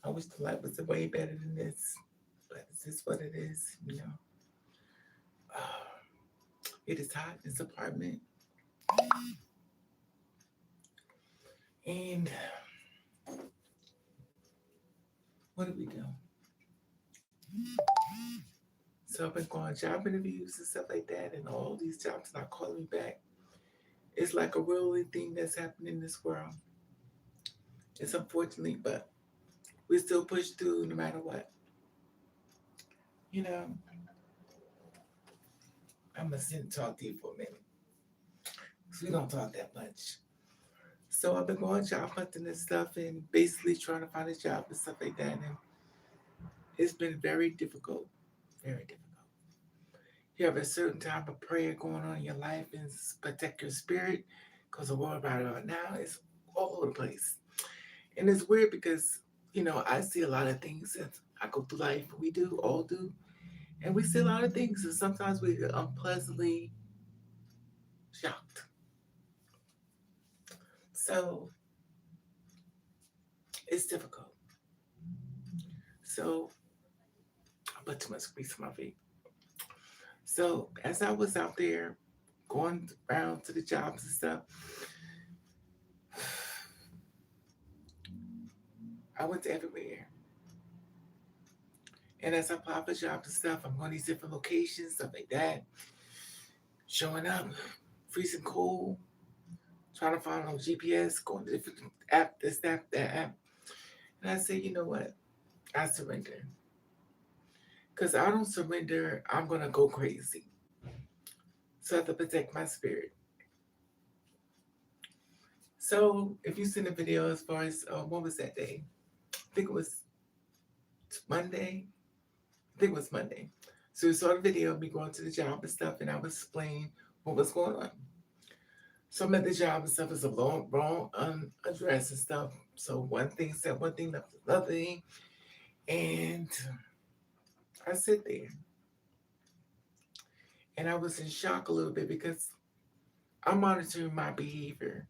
I wish the life was way better than this, but this is what it is, you know. It is hot in this apartment, and what do we do? So I've been going job interviews and stuff like that, and all these jobs not calling me back. It's like a really thing that's happening in this world. It's unfortunately, but we still push through no matter what. You know, I'm gonna sit and talk to you for a minute, because we don't talk that much. So I've been going job hunting and stuff, and basically trying to find a job and stuff like that, and it's been very difficult, very difficult. You have a certain type of prayer going on in your life and protect your spirit, because the world right now is all over the place. And it's weird because, I see a lot of things as I go through life. We do, all do. And we see a lot of things. And sometimes we get unpleasantly shocked. So it's difficult. So I put too much grease on my feet. So as I was out there going around to the jobs and stuff, I went to everywhere. And as I apply for jobs and stuff, I'm going to these different locations, stuff like that, showing up, freezing cold, trying to find on GPS, going to different app, this, that app. And I say, you know what? I surrender. Because I don't surrender, I'm going to go crazy. So I have to protect my spirit. So if you seen the video as far as, what was that day? I think it was Monday. I think it was Monday. So we saw the video of me going to the job and stuff, and I was explaining what was going on. So I'm at the job and stuff. It's a wrong address and stuff. So one thing said one thing, left another thing. And I sit there. And I was in shock a little bit because I'm monitoring my behavior.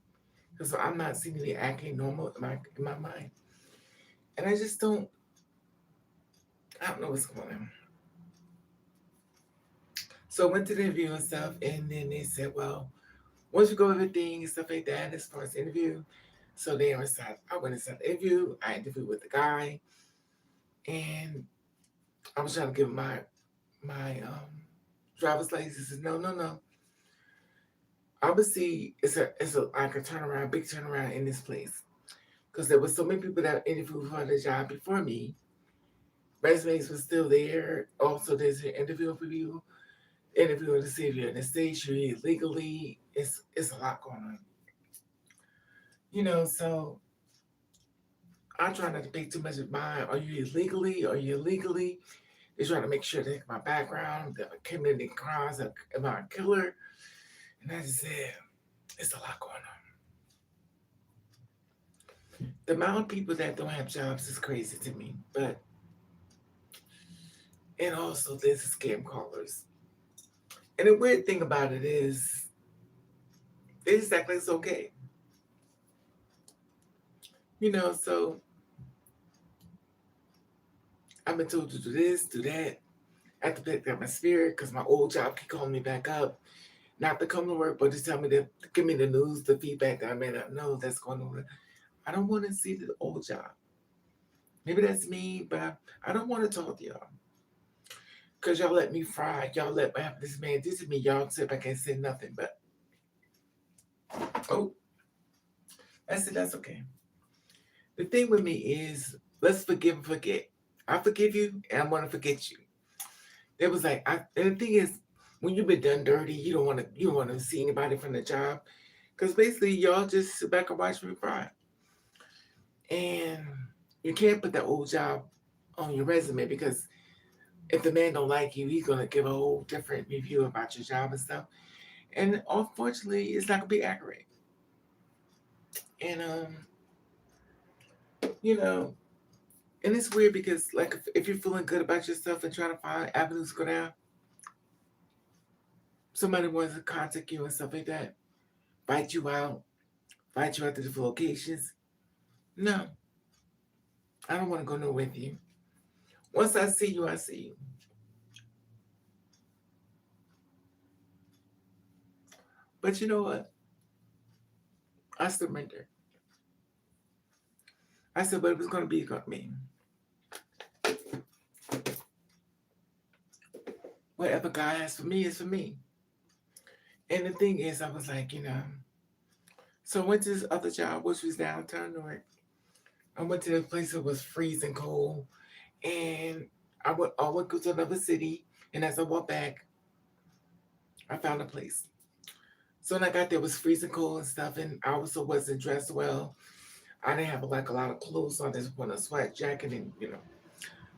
Because I'm not seeming to be acting normal in my mind. And I don't know what's going on. So I went to the interview and stuff, and then they said, well, once you go everything and stuff like that, as far as the interview, so they inside, I went inside the interview, I interviewed with the guy, and I was trying to give him my driver's license. He said, no, no, no. Obviously, it's a like a turnaround, big turnaround in this place. Because there was so many people that interviewed for the job before me. Resumes were still there. Also, there's an interview for you, interviewing to see if you're in the state, you're illegally. It's a lot going on. So I try not to pay too much of mind. Are you illegally? Are you illegally? They're trying to make sure that my background, that I committed crimes, am I a killer? And I just said, it's a lot going on. The amount of people that don't have jobs is crazy to me. And also there's scam callers. And the weird thing about it is, they just act like it's okay. So I've been told to do this, do that. I have to pick up my spirit because my old job keep calling me back up. Not to come to work, but to tell me to give me the news, the feedback that I may not know that's going on. I don't want to see the old job. Maybe that's me, but I don't want to talk to y'all. Because y'all let me fry. Y'all let what happened to this man. This is me. Y'all sit back and say nothing. But, oh, I said, that's okay. The thing with me is, let's forgive and forget. I forgive you, and I'm going to forget you. It was like, and the thing is, when you've been done dirty, you don't want to see anybody from the job. Because basically, y'all just sit back and watch me fry. And you can't put that old job on your resume because if the man don't like you, he's gonna give a whole different review about your job and stuff. And unfortunately, it's not gonna be accurate. And you know, and it's weird because like if you're feeling good about yourself and trying to find avenues to go down, somebody wants to contact you and stuff like that, fight you out to different locations. No, I don't want to go nowhere with you. Once I see you, I see you. But you know what? I surrendered. I said, but it was going to be me. Whatever God has for me is for me. And the thing is, I was like, so I went to this other job, which was downtown Newark. I went to a place that was freezing cold. And I went to another city. And as I walked back, I found a place. So when I got there, it was freezing cold and stuff. And I also wasn't dressed well. I didn't have like a lot of clothes on. This one, a sweat jacket, and.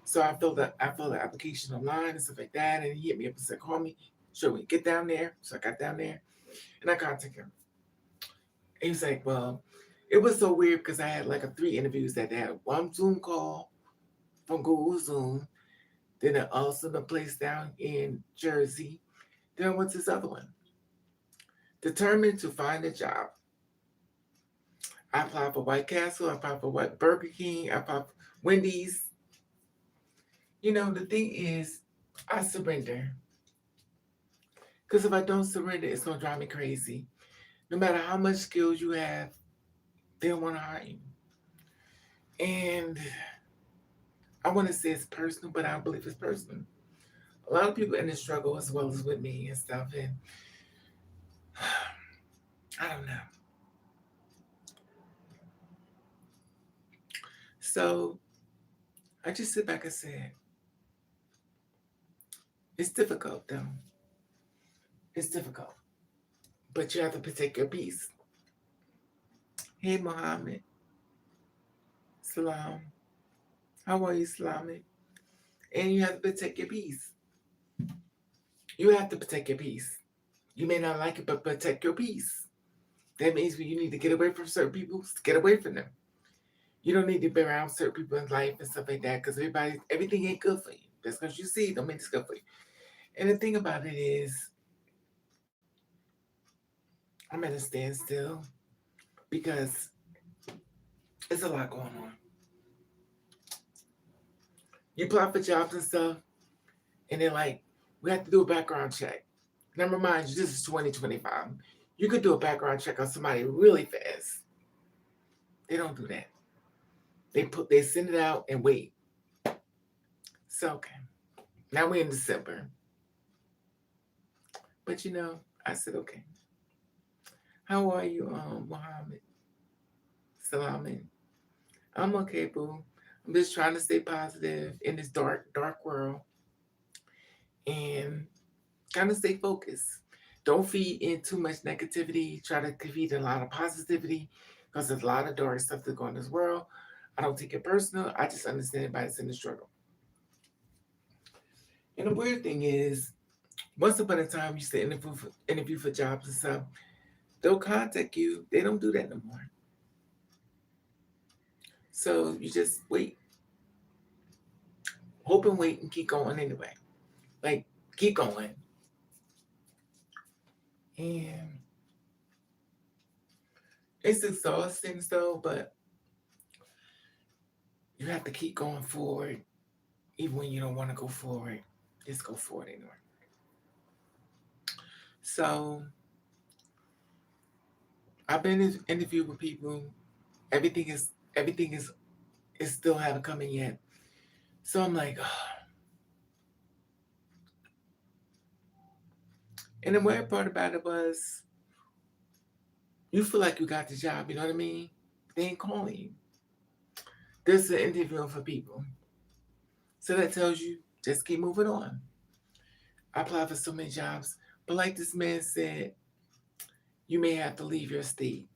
So I filled the application online and stuff like that. And he hit me up and said, call me. Sure, we get down there. So I got down there and I contacted him. And he was like, well, it was so weird because I had like a 3 interviews that day. I had one Zoom call from Google Zoom. Then I also the place down in Jersey. Then I went to this other one. Determined to find a job. I applied for White Castle. I applied for Burger King. I applied for Wendy's. The thing is, I surrender. Because if I don't surrender, it's going to drive me crazy. No matter how much skills you have, they don't want to hire you. And I want to say it's personal, but I don't believe it's personal. A lot of people in the struggle as well as with me and stuff. And I don't know. So I just sit back and say, it's difficult though. It's difficult. But you have to protect your peace. Hey, Muhammad. Salam. How are you, Salami? And you have to protect your peace. You have to protect your peace. You may not like it, but protect your peace. That means when you need to get away from certain people, get away from them. You don't need to be around certain people in life and stuff like that because everything ain't good for you. Just because you see it don't mean it's good for you. And the thing about it is, I'm at a standstill because there's a lot going on. You apply for jobs and stuff, and they're like, we have to do a background check. Now, remind you, this is 2025. You could do a background check on somebody really fast. They don't do that. They send it out and wait. So okay. Now we're in December. But I said, okay. How are you, Muhammad? Salamin. I'm okay, boo. I'm just trying to stay positive in this dark, dark world. And kind of stay focused. Don't feed in too much negativity. Try to feed a lot of positivity because there's a lot of dark stuff that's going on in this world. I don't take it personal. I just understand everybody's in the struggle. And the weird thing is, once upon a time, you used to interview for jobs and stuff. They'll contact you. They don't do that no more. So you just wait. Hope and wait and keep going anyway. Like, keep going. And it's exhausting though, but you have to keep going forward. Even when you don't want to go forward, just go forward anyway. So I've been interviewed with people. Everything is still haven't come in yet. So I'm like, oh. And the weird part about it was, you feel like you got the job. You know what I mean? They ain't calling you. There's an interview for people. So that tells you just keep moving on. I applied for so many jobs, but like this man said, you may have to leave your state.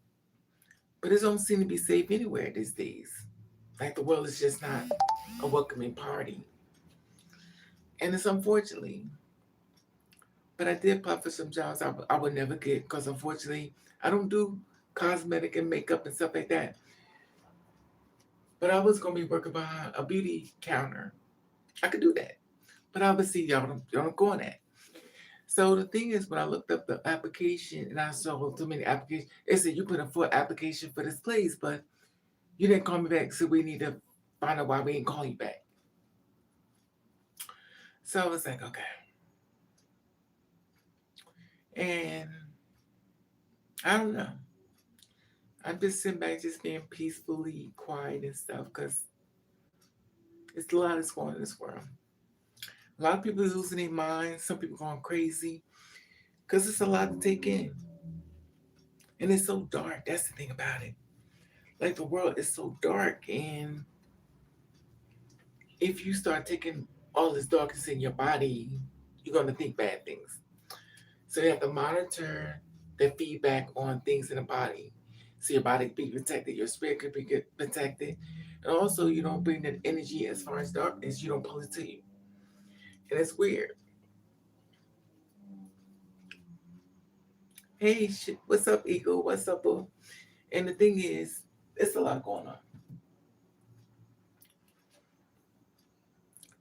But it don't seem to be safe anywhere these days. Like the world is just not a welcoming party. And it's unfortunately. But I did apply for some jobs I would never get because unfortunately I don't do cosmetic and makeup and stuff like that. But I was going to be working behind a beauty counter. I could do that. But obviously y'all don't go on that. So the thing is, when I looked up the application and I saw too many applications, it said you put in for application for this place, but you didn't call me back. So we need to find out why we ain't call you back. So I was like, okay. And I don't know. I'm just sitting back, just being peacefully quiet and stuff, because it's a lot that's going on in this world. A lot of people are losing their minds. Some people going crazy because it's a lot to take in, and it's so dark. That's the thing about it. Like the world is so dark, and if you start taking all this darkness in your body, you're gonna think bad things. So you have to monitor the feedback on things in the body, so your body can be protected, your spirit can be protected, and also you don't bring that energy as far as darkness. You don't pull it to you, and it's weird. Hey, shit, what's up, Eagle? What's up, boo? And the thing is, it's a lot going on.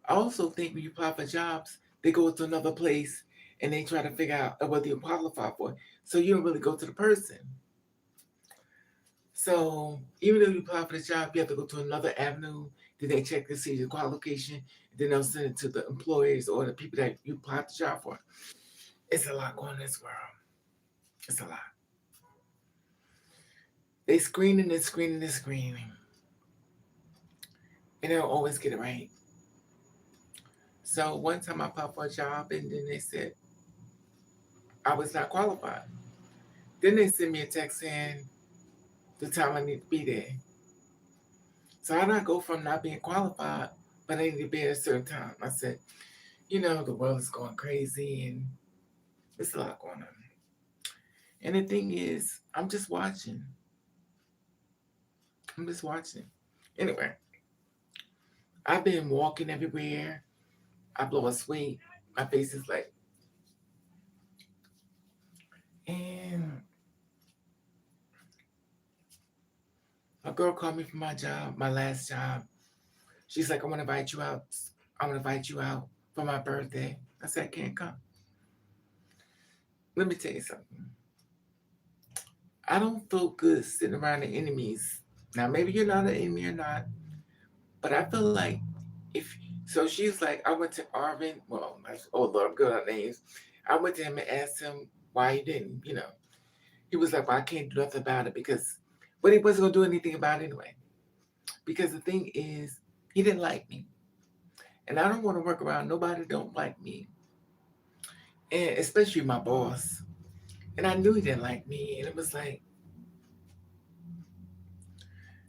I also think when you apply for jobs, they go to another place and they try to figure out whether you qualify for it. So you don't really go to the person. So even though you apply for the job, you have to go to another avenue. Then they check to see your qualification. And then they'll send it to the employers or the people that you applied the job for. It's a lot going on in this world. It's a lot. They screening and screening and screening. And they don't always get it right. So one time I applied for a job and then they said I was not qualified. Then they sent me a text saying the time I need to be there. So how do I go from not being qualified, but I need to be at a certain time? I said, the world is going crazy and there's a lot going on. And the thing is, I'm just watching. I'm just watching. Anyway, I've been walking everywhere. I blow a sweat. My face is like, and a girl called me from my job, my last job. She's like, I want to invite you out. I want to invite you out for my birthday. I said, I can't come. Let me tell you something. I don't feel good sitting around the enemies. Now, maybe you're not an enemy or not, but I feel like if so, she's like, I went to Arvin. Well, oh Lord, I'm good on names. I went to him and asked him why he didn't. He was like, well, I can't do nothing about it but he wasn't gonna do anything about it anyway. Because the thing is, he didn't like me, and I don't want to work around nobody that don't like me, and especially my boss. And I knew he didn't like me, and it was like,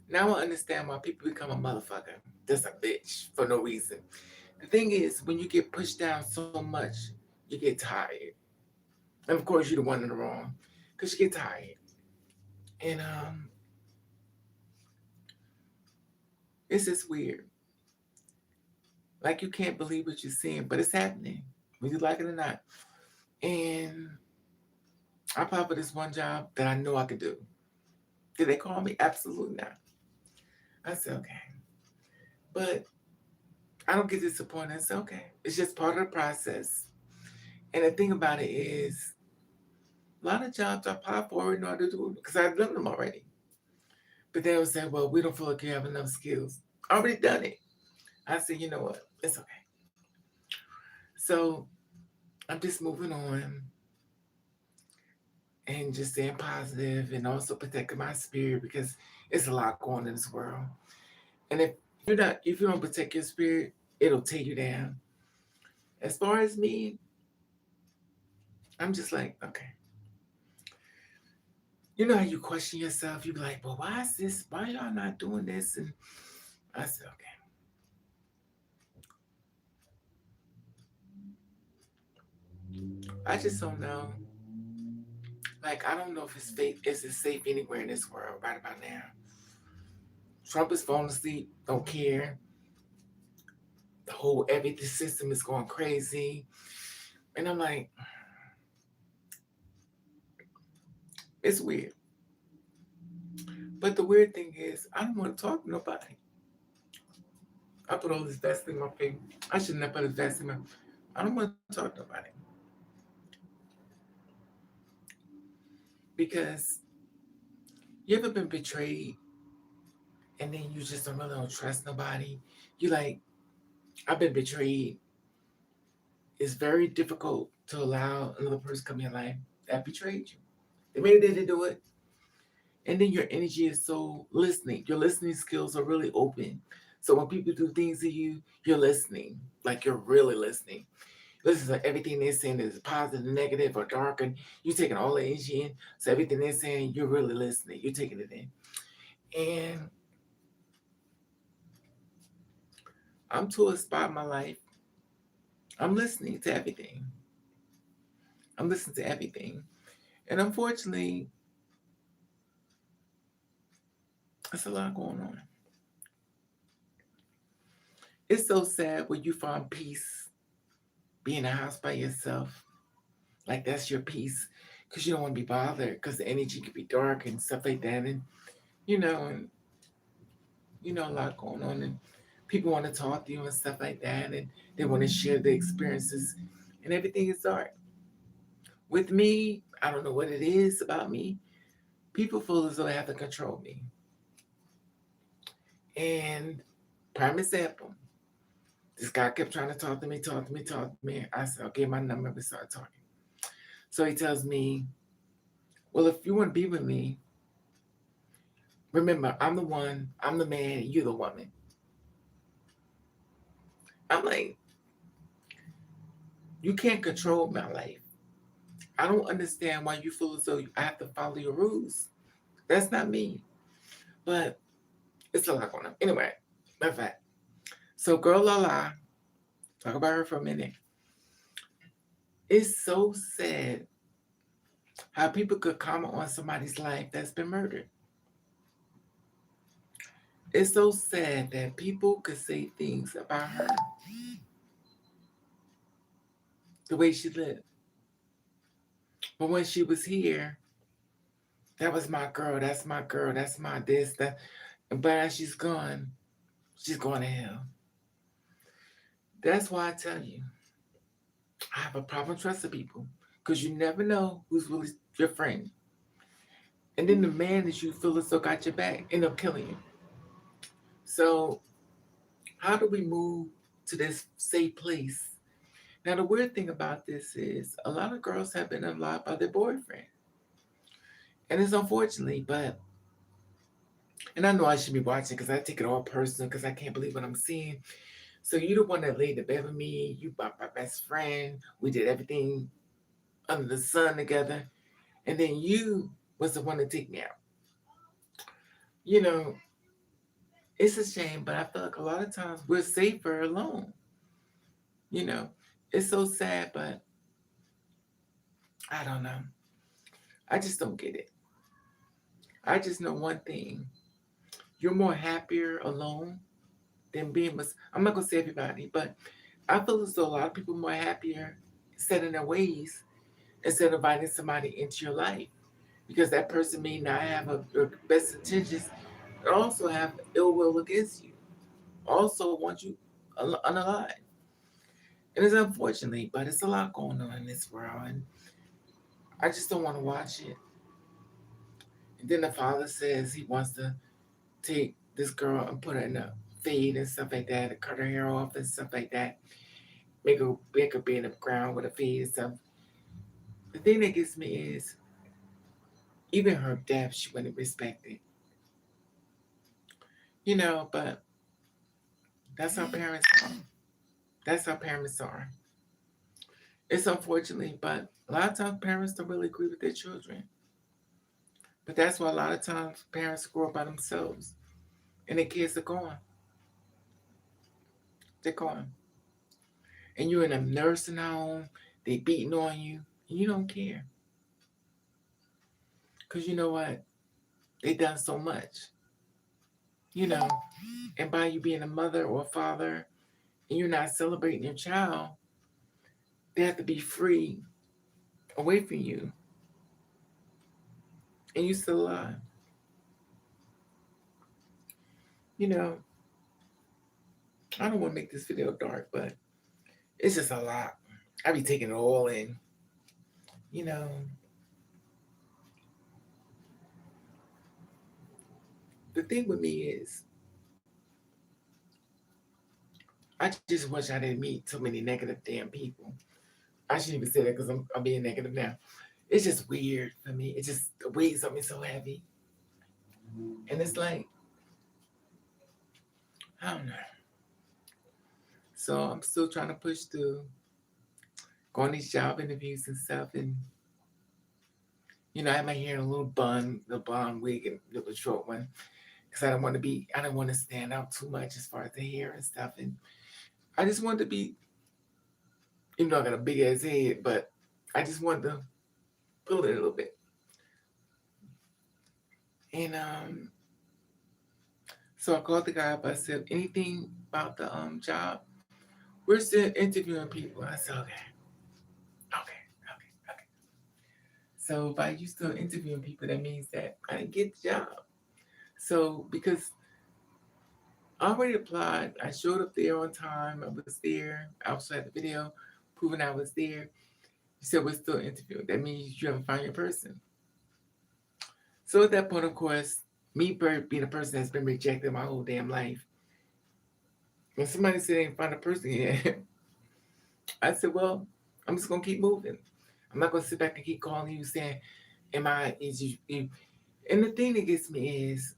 now I understand why people become a motherfucker. Just a bitch for no reason. The thing is, when you get pushed down so much, you get tired. And of course, you're the one in the wrong because you get tired. And it's just weird. Like you can't believe what you're seeing, but it's happening, whether you like it or not. And I applied for this one job that I know I could do. Did they call me? Absolutely not. I said, okay. But I don't get disappointed. I said, okay. It's just part of the process. And the thing about it is, a lot of jobs I apply for, I already know how to do it because I've done them already. But they would say, well, we don't feel like you have enough skills. I already done it. I said, you know what? It's okay. So I'm just moving on and just staying positive and also protecting my spirit because it's a lot going on in this world. And if you don't protect your spirit, it'll take you down. As far as me, I'm just like, okay. You know how you question yourself? You be like, well, why is this? Why y'all not doing this? And I said, okay. I just don't know. Like, I don't know if it's safe anywhere in this world right about now. Trump is falling asleep, don't care. The whole everything system is going crazy. And I'm like, it's weird. But the weird thing is, I don't want to talk to nobody. I put all this vest in my face. I shouldn't have put this vest in my. I don't want to talk to nobody because you ever been betrayed and then you just don't trust nobody. You like, I've been betrayed. It's very difficult to allow another person come in your life that betrayed you. They made it to do it. And then your energy is so listening. Your listening skills are really open. So when people do things to you, you're listening. Like you're really listening. Listen to everything they're saying is positive, negative, or dark, and you're taking all the energy in. So everything they're saying, you're really listening. You're taking it in. And I'm to a spot in my life. I'm listening to everything. I'm listening to everything. And unfortunately, there's a lot going on. It's so sad when you find peace being in a house by yourself. Like that's your peace. Because you don't want to be bothered. Because the energy could be dark and stuff like that. And, you know, and, a lot going on. And people want to talk to you and stuff like that. And they want to share their experiences. And everything is dark. With me, I don't know what it is about me. People feel as though they have to control me. And prime example, this guy kept trying to talk to me, talk to me, talk to me. I said, okay, my number, we start talking. So he tells me, well, if you want to be with me, remember, I'm the one, I'm the man, you're the woman. I'm like, you can't control my life. I don't understand why you feel as though I have to follow your rules. That's not me. But it's a lot going on. Anyway, matter of fact. So girl Lala, talk about her for a minute. It's so sad how people could comment on somebody's life that's been murdered. It's so sad that people could say things about her, the way she lived. But when she was here, that was my girl, that's my girl, that's my this, that. But as she's going to hell. That's why I tell you, I have a problem trusting people. Because you never know who's really your friend. And then the man that you feel as though got your back end up killing you. So how do we move to this safe place? Now the weird thing about this is a lot of girls have been unlocked by their boyfriend. And it's unfortunately, but and I know I should be watching because I take it all personal because I can't believe what I'm seeing. So you the one that laid the bed with me, you my best friend. We did everything under the sun together. And then you was the one to take me out. You know, it's a shame, but I feel like a lot of times we're safer alone. You know, it's so sad, but I don't know. I just don't get it. I just know one thing. You're more happier alone than being with, I'm not gonna say everybody, but I feel as though a lot of people are more happier set in their ways instead of inviting somebody into your life. Because that person may not have your best intentions, but also have ill will against you. Also want you unalive. And it's unfortunately, but it's a lot going on in this world, and I just don't want to watch it. And then the father says he wants to take this girl and put her in a fade and stuff like that, and cut her hair off and stuff like that, make her be in the ground with a fade and stuff. The thing that gets me is even her death, she wouldn't respect it. But that's how parents are. That's how parents are. It's unfortunately, but a lot of times parents don't really agree with their children. But that's why a lot of times parents grow up by themselves and their kids are gone. They're gone. And you're in a nursing home, they beating on you, and you don't care. Because you know what? They done so much. You know, and by you being a mother or a father and you're not celebrating your child, they have to be free away from you. And you still alive. You know, I don't want to make this video dark, but it's just a lot. I be taking it all in. You know, the thing with me is, I just wish I didn't meet so many negative damn people. I shouldn't even say that because I'm being negative now. It's just weird for me. It just weighs on me so heavy. And it's like, I don't know. So I'm still trying to push through, go on these job interviews and stuff. And, I have my hair in a little bun, the blonde wig and the little short one. Because I don't want to stand out too much as far as the hair and stuff. And I just wanted to be, even though I got a big ass head, but I just wanted to pull it a little bit. And so I called the guy up. I said, anything about the job? We're still interviewing people. I said, okay. So if you still interviewing people, that means that I didn't get the job. So because I already applied, I showed up there on time. I was there. I also had the video proving I was there. He said we're still interviewing. That means you haven't found your person. So at that point, of course, me being a person that's been rejected my whole damn life, when somebody said they ain't found a person yet, I said, well, I'm just gonna keep moving. I'm not gonna sit back and keep calling you saying, is you? And the thing that gets me is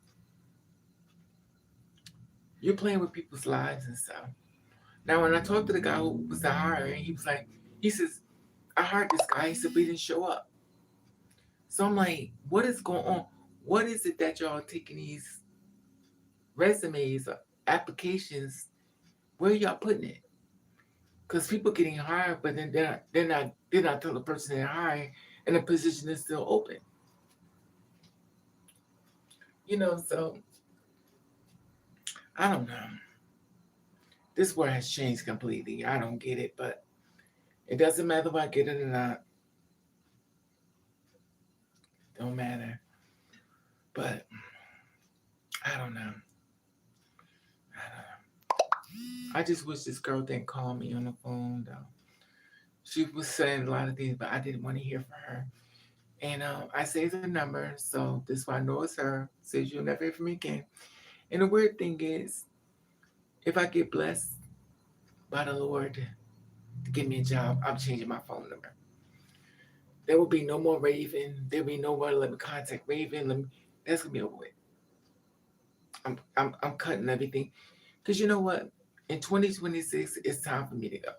you're playing with people's lives and stuff. Now, when I talked to the guy who was the hiring, he says, I hired this guy. He said, but he didn't show up. So I'm like, what is going on? What is it that y'all taking these resumes or applications? Where y'all putting it? Because people getting hired, but then they're not telling the person they're hiring, and the position is still open. So I don't know. This world has changed completely. I don't get it, but it doesn't matter if I get it or not. Don't matter. But I don't know. I just wish this girl didn't call me on the phone though. She was saying a lot of things, but I didn't want to hear from her. And I saved the number, so this is why I know it's her. Says you'll never hear from me again. And the weird thing is, if I get blessed by the Lord to give me a job, I'm changing my phone number. There will be no more Raven. There will be no more let me contact Raven. That's gonna be over with. I'm cutting everything. Cause you know what? In 2026, it's time for me to go.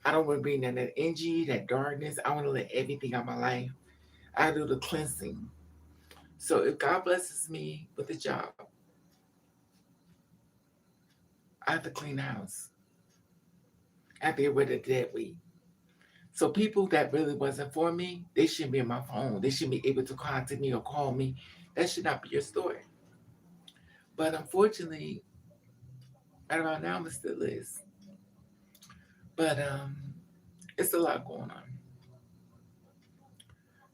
I don't want to bring that energy, that darkness. I want to let everything out of my life. I do the cleansing. So if God blesses me with a job, I have to clean the house. I have to get rid of the dead weight. So people that really wasn't for me, they shouldn't be on my phone. They shouldn't be able to contact me or call me. That should not be your story. But unfortunately, right around now, it still is. But it's a lot going on.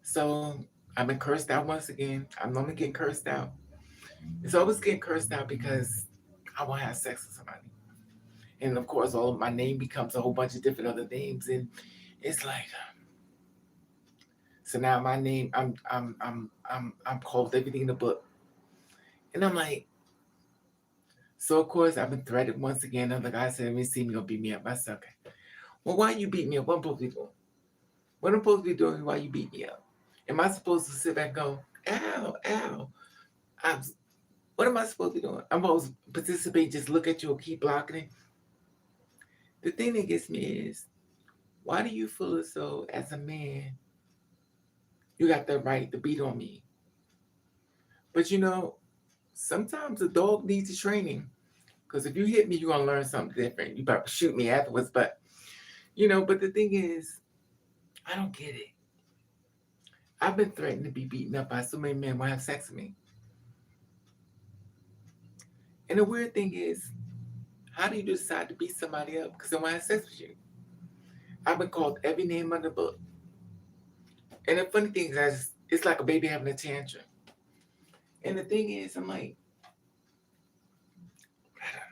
So I've been cursed out once again. I'm normally getting cursed out. It's always getting cursed out because I want to have sex with somebody. And of course, all of my name becomes a whole bunch of different other names. And it's like, so now my name, I'm called everything in the book. And I'm like, so of course I've been threatened once again. Another guy said, "Let me see me gonna beat me up." I said, "Okay. Well, why you beat me up? What I'm supposed to be doing? What I'm supposed to be doing? Why you beat me up? Am I supposed to sit back and go, ow, ow? I'm, what am I supposed to be doing? I'm supposed to participate, just look at you or keep blocking it." The thing that gets me is, why do you feel as though as a man you got the right to beat on me? But sometimes a dog needs a training. Because if you hit me, you're gonna learn something different. You better shoot me afterwards. But the thing is, I don't get it. I've been threatened to be beaten up by so many men who have sex with me. And the weird thing is, how do you decide to beat somebody up because they want to have sex with you? I've been called every name under the book. And the funny thing is, it's like a baby having a tantrum. And the thing is, I'm like, I don't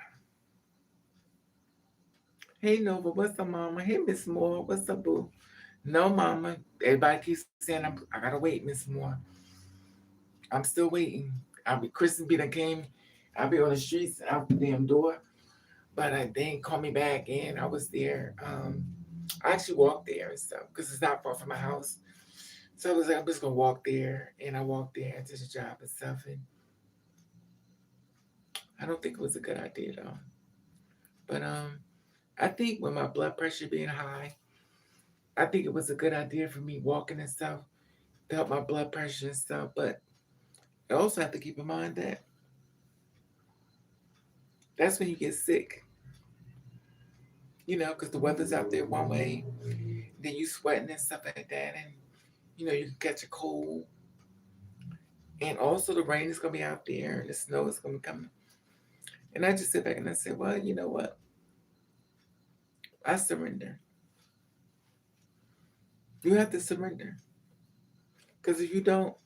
know. Hey Nova, what's up, mama? Hey Miss Moore, what's up, boo? No, mama. Everybody keeps saying I gotta wait, Miss Moore. I'm still waiting. I'll be Kristen be done came. I'll be on the streets out the damn door. But they didn't call me back and I was there. I actually walked there and stuff because it's not far from my house. So I was like, I'm just gonna walk there, and I walked there and did the job and stuff. And I don't think it was a good idea though. But I think with my blood pressure being high, I think it was a good idea for me walking and stuff to help my blood pressure and stuff. But I also have to keep in mind that that's when you get sick, because the weather's out there one way, then you sweating and stuff like that, and you can catch a cold. And also the rain is gonna be out there and the snow is gonna be coming. And I just sit back and I say, well, you know what? I surrender. You have to surrender. Because if you don't,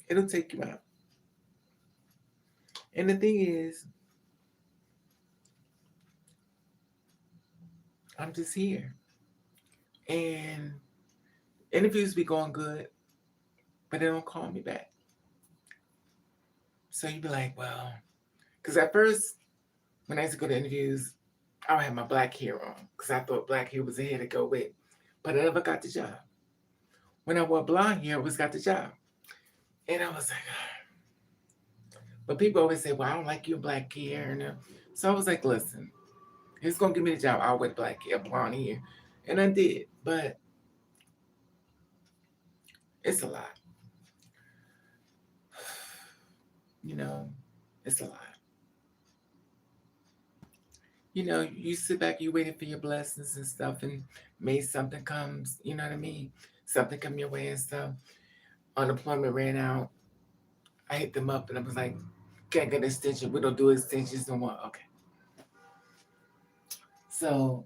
it'll take you out. And the thing is, I'm just here. And interviews be going good, but they don't call me back. So you be like, well, because at first, when I used to go to interviews, I would have my black hair on because I thought black hair was the hair to go with. But I never got the job. When I wore blonde hair, I always got the job. And I was like, but people always say, well, I don't like you in black hair. So I was like, listen, he's going to give me the job. I'll wear black hair, blonde hair. And I did. But it's a lot. It's a lot. You sit back, you waiting for your blessings and stuff, and maybe something comes, you know what I mean? Something come your way and stuff. Unemployment ran out. I hit them up and I was like, can't get an extension. We don't do extensions no more. Okay. So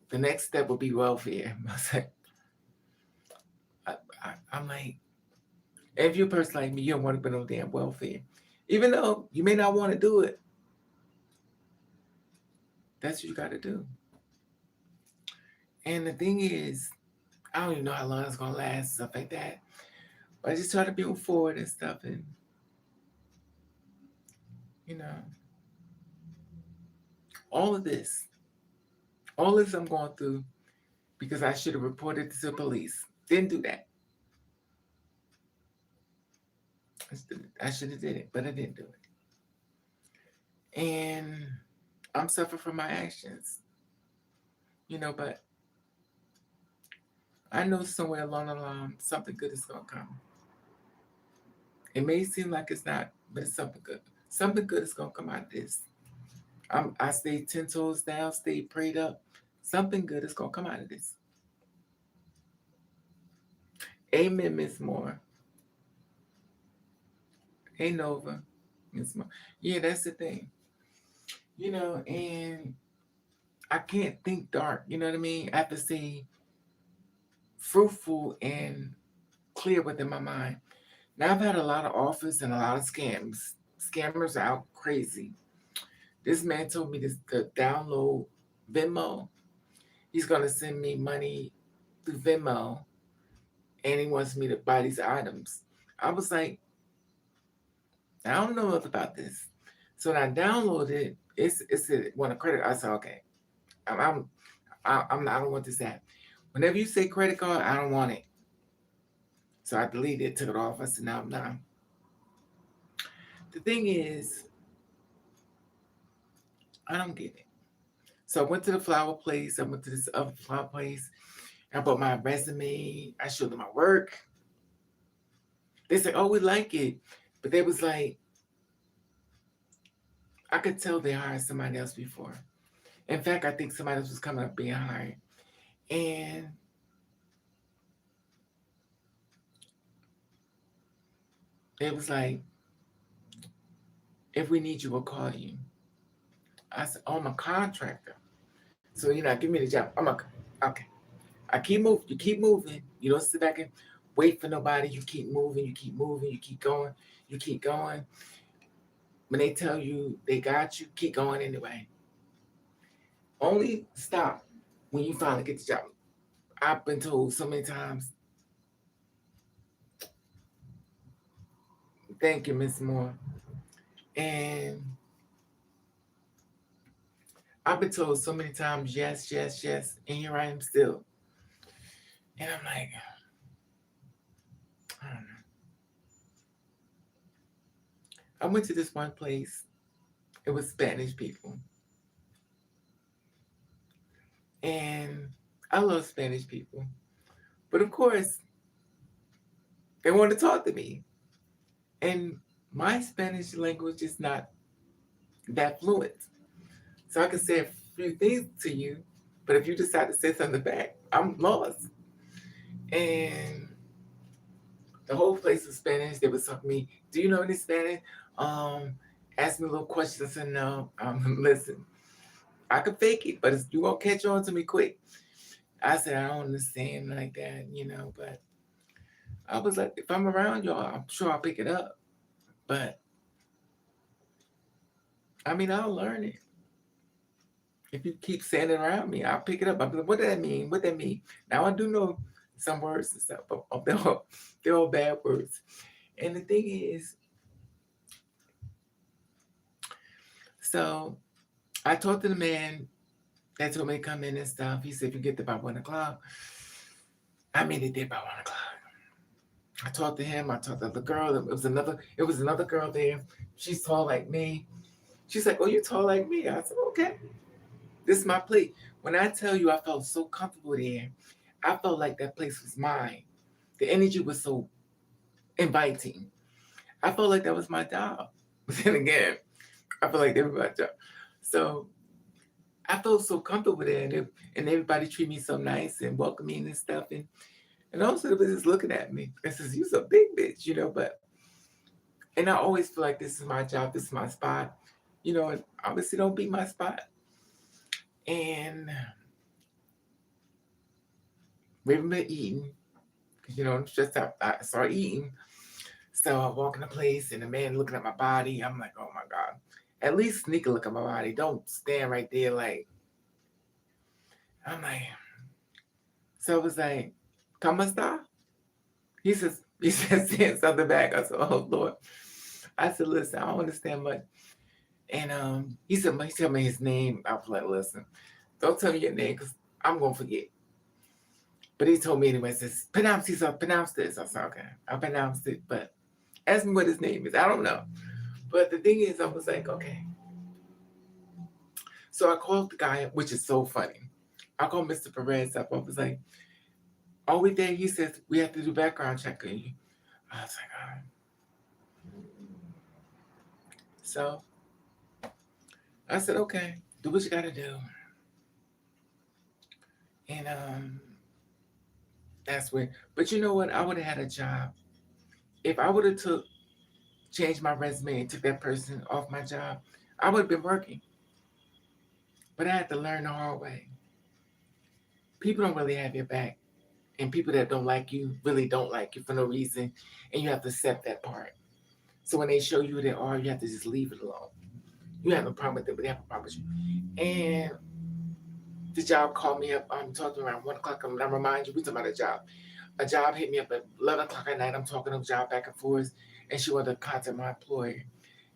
the next step would be welfare. I was like, I'm like, if you're a person like me, you don't want to be on damn welfare. Even though you may not want to do it, that's what you got to do. And the thing is, I don't even know how long it's going to last, stuff like that. But I just try to move forward and stuff. And, all of this I'm going through because I should have reported to the police. Didn't do that. I should have did it, but I didn't do it. And I'm suffering from my actions. But I know somewhere along the line something good is gonna come. It may seem like it's not, but it's something good. Something good is gonna come out of this. I stay 10 toes down, stay prayed up. Something good is gonna come out of this. Amen, Miss Moore. Hey Nova. Miss Moore. Yeah, that's the thing. And I can't think dark, you know what I mean? I have to stay fruitful and clear within my mind. Now I've had a lot of offers and a lot of scams. Scammers are out crazy. This man told me to download Venmo. He's gonna send me money through Venmo, and he wants me to buy these items. I was like, I don't know about this. So when I downloaded it, it said want a credit. I said, okay, I don't want this app. Whenever you say credit card, I don't want it. So I deleted it, took it off. I said, no, I'm not. The thing is, I don't get it. So I went to the flower place. I went to this other flower place. I brought my resume. I showed them my work. They said, oh, we like it. But they was like, I could tell they hired somebody else before. In fact, I think somebody else was coming up being hired. And it was like, if we need you, we'll call you. I said, oh, I'm a contractor. So, give me the job. Okay. I keep moving. You keep moving. You don't sit back and wait for nobody. You keep moving. You keep moving. You keep going. You keep going. When they tell you they got you, keep going anyway. Only stop when you finally get the job. I've been told so many times, Thank you, Miss Moore. And I've been told so many times, yes, yes, yes, and here I am still. And I'm like, I don't know. I went to this one place. It was Spanish people, and I love Spanish people. But of course, they want to talk to me, and my Spanish language is not that fluent. So I can say a few things to you, but if you decide to say something back, I'm lost. And the whole place was Spanish. They was talking to me, do you know any Spanish? Um, Ask me a little questions. I said, no, listen, I can fake it, but you gonna catch on to me quick. I said, I don't understand like that, but I was like, if I'm around y'all, I'm sure I'll pick it up. But I mean, I'll learn it. If you keep saying it around me, I'll pick it up. I'll be like, what does that mean? What that mean? Now I do know some words and stuff, but they're all bad words. And the thing is, so I talked to the man that told me to come in and stuff. He said, if you get there by 1 o'clock, I made it there by 1 o'clock. I talked to him. I talked to the girl. It was another girl there. She's tall like me. She's like, oh, you tall like me. I said, okay. This is my place. When I tell you I felt so comfortable there, I felt like that place was mine. The energy was so inviting. I felt like that was my job. But then again, I felt like that was my job. So I felt so comfortable there, and everybody treated me so nice and welcoming and stuff. And also, they was just looking at me and says, "You's a big bitch," and I always feel like this is my job, this is my spot, and obviously don't be my spot. And we haven't been eating because I'm stressed out. I start eating. So I walk in the place and the man looking at my body. I'm like, oh my God. At least sneak a look at my body. Don't stand right there like, I'm like, so it was like, ¿Cómo está? He said saying something back. I said, oh Lord. I said, listen, I don't understand much. And he told me his name. I was like, listen, don't tell me your name because I'm gonna forget. But he told me anyway, says, pronounce this. I said, okay, I pronounced it, but ask me what his name is. I don't know. But the thing is, I was like, okay. So I called the guy, which is so funny. I called Mr. Perez up. I was like, are we there? He says, we have to do background check on you. I was like, all right. So I said, okay, do what you gotta do. And that's when, but you know what? I would have had a job. If I would have changed my resume and took that person off my job, I would have been working. But I had to learn the hard way. People don't really have your back. And people that don't like you really don't like you for no reason. And you have to accept that part. So when they show you who they are, you have to just leave it alone. You have a problem with them, but they have a problem with you. And the job called me up. I'm talking around 1 o'clock. I remind you, we talking about a job. A job hit me up at 11 o'clock at night. I'm talking to the job back and forth. And she wanted to contact my employer.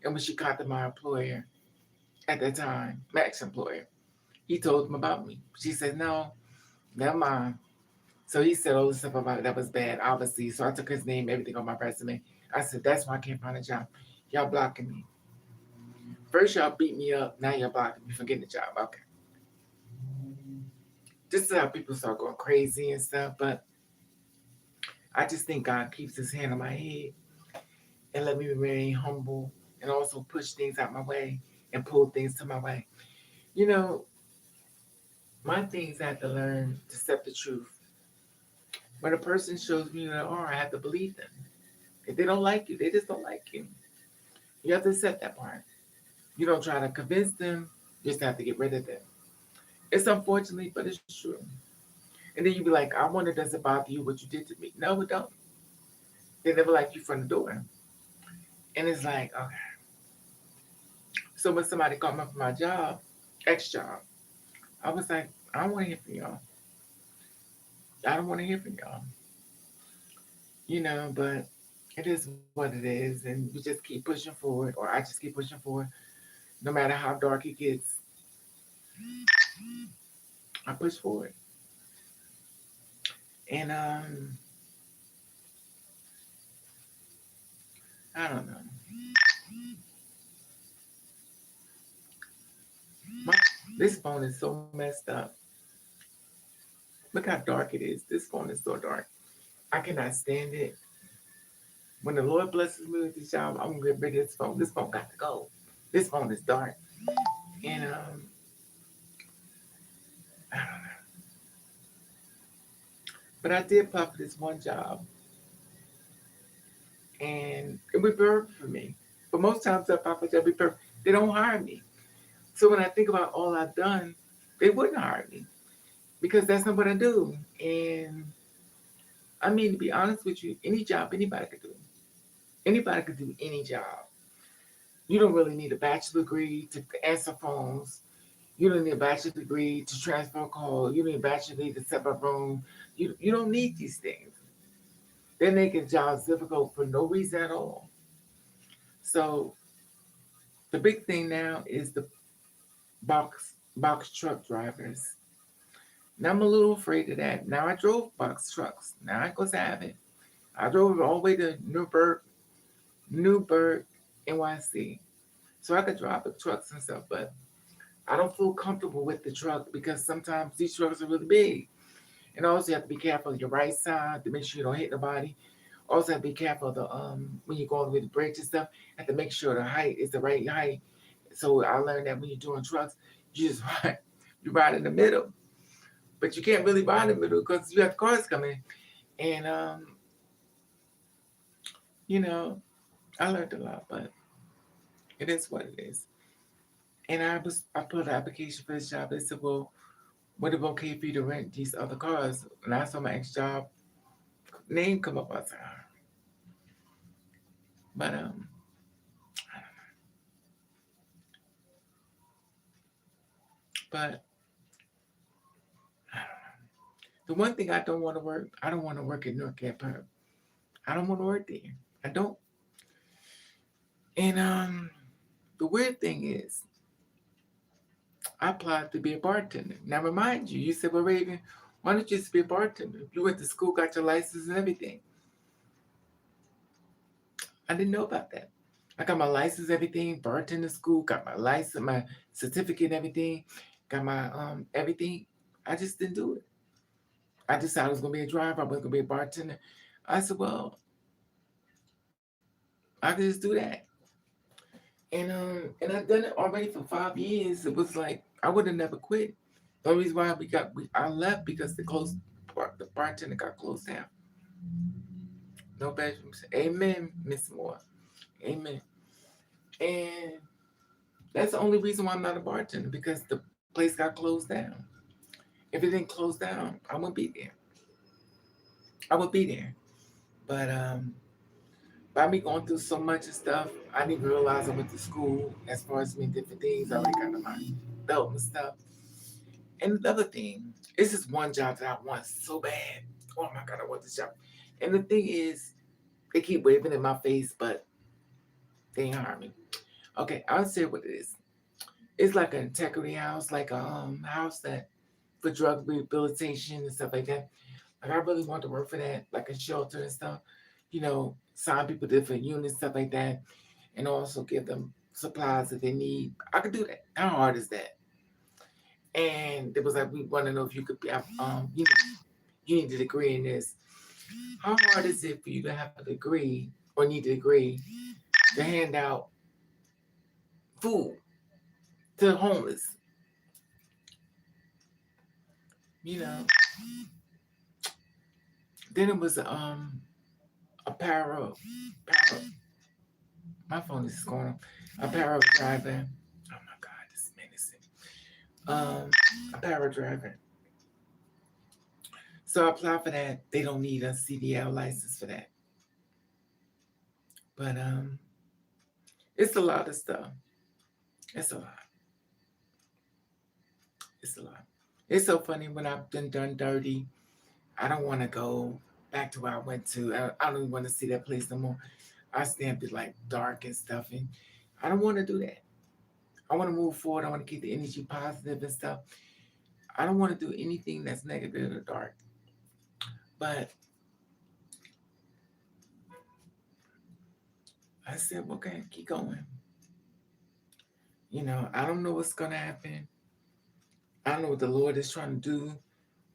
And when she contacted my employer at that time, my ex-employer, he told him about me. She said, no, never mind. So he said all this stuff about it that was bad, obviously. So I took his name, everything on my resume. I said, that's why I can't find a job. Y'all blocking me. First, y'all beat me up. Now y'all blocking me from getting a job. Okay. This is how people start going crazy and stuff. But I just think God keeps his hand on my head and let me remain humble and also push things out my way and pull things to my way. You know, my things I have to learn to accept the truth. When a person shows me who they are, I have to believe them. If they don't like you, they just don't like you. You have to accept that part. You don't try to convince them, you just have to get rid of them. It's unfortunately, but it's true. And then you be like, I wonder, does it bother you what you did to me? No, it don't. They never like you from the door. And it's like, okay. So when somebody called me for my job, ex-job, I was like, I don't want to hear from y'all. I don't want to hear from y'all. But it is what it is, and we just keep pushing forward, or I just keep pushing forward, no matter how dark it gets. I push forward, and I don't know. My, this phone is so messed up. Look how dark it is. This phone is so dark. I cannot stand it. When the Lord blesses me with this job, I'm gonna get rid of this phone. This phone got to go. This phone is dark, and I don't know. But I did apply for this one job, and it would be perfect for me. But most times I apply for a job, be perfect. They don't hire me. So when I think about all I've done, they wouldn't hire me because that's not what I do. And I mean, to be honest with you, any job anybody could do. Anybody could do any job. You don't really need a bachelor degree to answer phones. You don't need a bachelor degree to transfer a call. You don't need a bachelor degree to set up a room. You don't need these things. They're making jobs difficult for no reason at all. So the big thing now is the box truck drivers. Now I'm a little afraid of that. Now I drove box trucks. Now I go have it. I drove all the way to Newburgh, NYC. So I could drive the trucks and stuff, but I don't feel comfortable with the truck because sometimes these trucks are really big. And also you have to be careful of your right side to make sure you don't hit nobody. Also have to be careful of the when you're going with the brakes and stuff, have to make sure the height is the right height. So I learned that when you're doing trucks, you just ride you ride in the middle. But you can't really ride in the middle because you have cars coming. And you know, I learned a lot, but it is what it is. And I put an application for this job. They said, well, would it be okay for you to rent these other cars? And I saw my ex job name come up. I said, "Ah." But but the one thing I don't want to work, I don't want to work at North Campus. I don't want to work there. I don't. And the weird thing is, I applied to be a bartender. Now remind you, you said, well, Raven, why don't you just be a bartender? You went to school, got your license and everything. I didn't know about that. I got my license, everything, bartender school, got my license, my certificate, and everything, got my everything. I just didn't do it. I decided I was gonna be a driver, I was gonna be a bartender. I said, well, I could just do that. And I've done it already for 5 years. It was like I would have never quit. The only reason why I left because the bartender got closed down. No bedrooms. Amen, Miss Moore. Amen. And that's the only reason why I'm not a bartender because the place got closed down. If it didn't close down, I wouldn't be there. I would be there. But by me going through so much of stuff, I didn't realize I went to school as far as many different things. I already got on my belt and stuff. And another thing, this is one job that I want so bad. Oh my God, I want this job. And the thing is, they keep waving in my face, but they ain't hire me. Okay, I'll say what it is. It's like an integrity house, like a house that for drug rehabilitation and stuff like that. Like I really want to work for that, like a shelter and stuff. Sign people to different units, stuff like that, and also give them supplies that they need. I could do that. How hard is that? And it was like we want to know if you could be you need a degree in this. How hard is it for you to have a degree or need a degree to hand out food to the homeless? You know. Then it was a para. My phone is going on. A para driver. Oh my God, this is menacing. A para driver. So I applied for that. They don't need a CDL license for that. But it's a lot of stuff. It's a lot. It's a lot. It's so funny when I've been done dirty. I don't want to go. back to where I went to. I don't even want to see that place no more. I stamped it like dark and stuff, and I don't want to do that. I want to move forward. I want to keep the energy positive and stuff. I don't want to do anything that's negative or dark. But I said, okay, keep going. I don't know what's gonna happen. I don't know what the Lord is trying to do,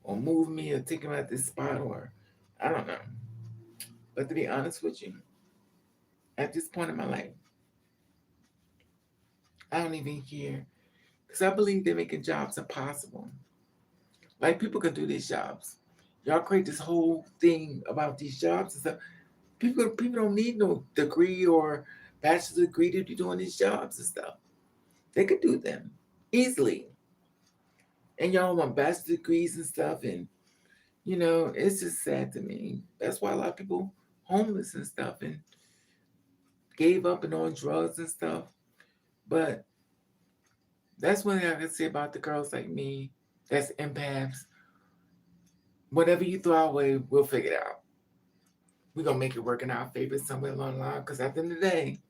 or move me, or take him at this spot, or I don't know. But to be honest with you, at this point in my life, I don't even care because I believe they're making jobs impossible. Like people can do these jobs. Y'all create this whole thing about these jobs and stuff. People don't need no degree or bachelor's degree to be doing these jobs and stuff. They could do them easily. And y'all want bachelor's degrees and stuff, and it's just sad to me. That's why a lot of people homeless and stuff and gave up and on drugs and stuff. But that's one thing I can say about the girls like me that's empaths. Whatever you throw our way, we'll figure it out. We're going to make it work in our favor somewhere along the line because at the end of the day,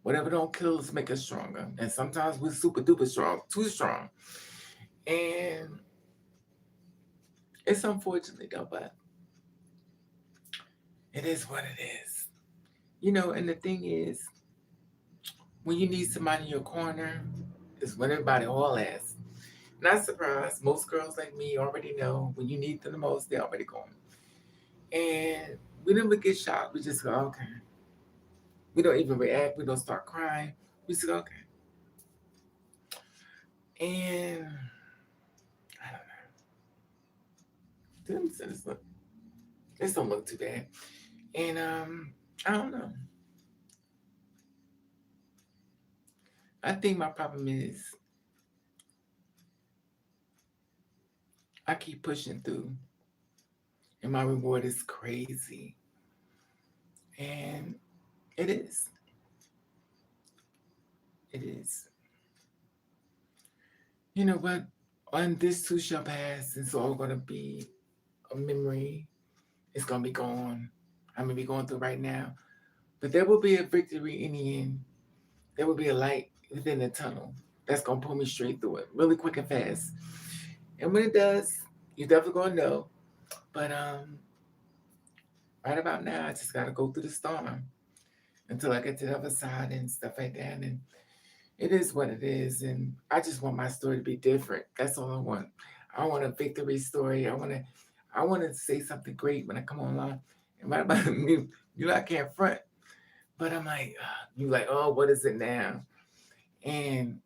whatever don't kill us make us stronger. And sometimes we're super duper strong, too strong. And it's unfortunate though, but it is what it is. And the thing is, when you need somebody in your corner, is when everybody all asks. Not surprised. Most girls like me already know when you need them the most, they're already gone. And we never get shocked. We just go, okay. We don't even react. We don't start crying. We just go, okay. And I don't know. This don't look too bad. And I don't know. I think my problem is I keep pushing through. And my reward is crazy. And it is. It is. But on this too shall pass. It's all going to be a memory. It's going to be gone. I'm going to be going through right now. But there will be a victory in the end. There will be a light within the tunnel that's going to pull me straight through it really quick and fast. And when it does, you're definitely going to know. But right about now, I just got to go through the storm until I get to the other side and stuff like that. And it is what it is. And I just want my story to be different. That's all I want. I want a victory story. I want to say something great when I come online. And right about me, I can't front. But I'm like, you like, oh, what is it now? And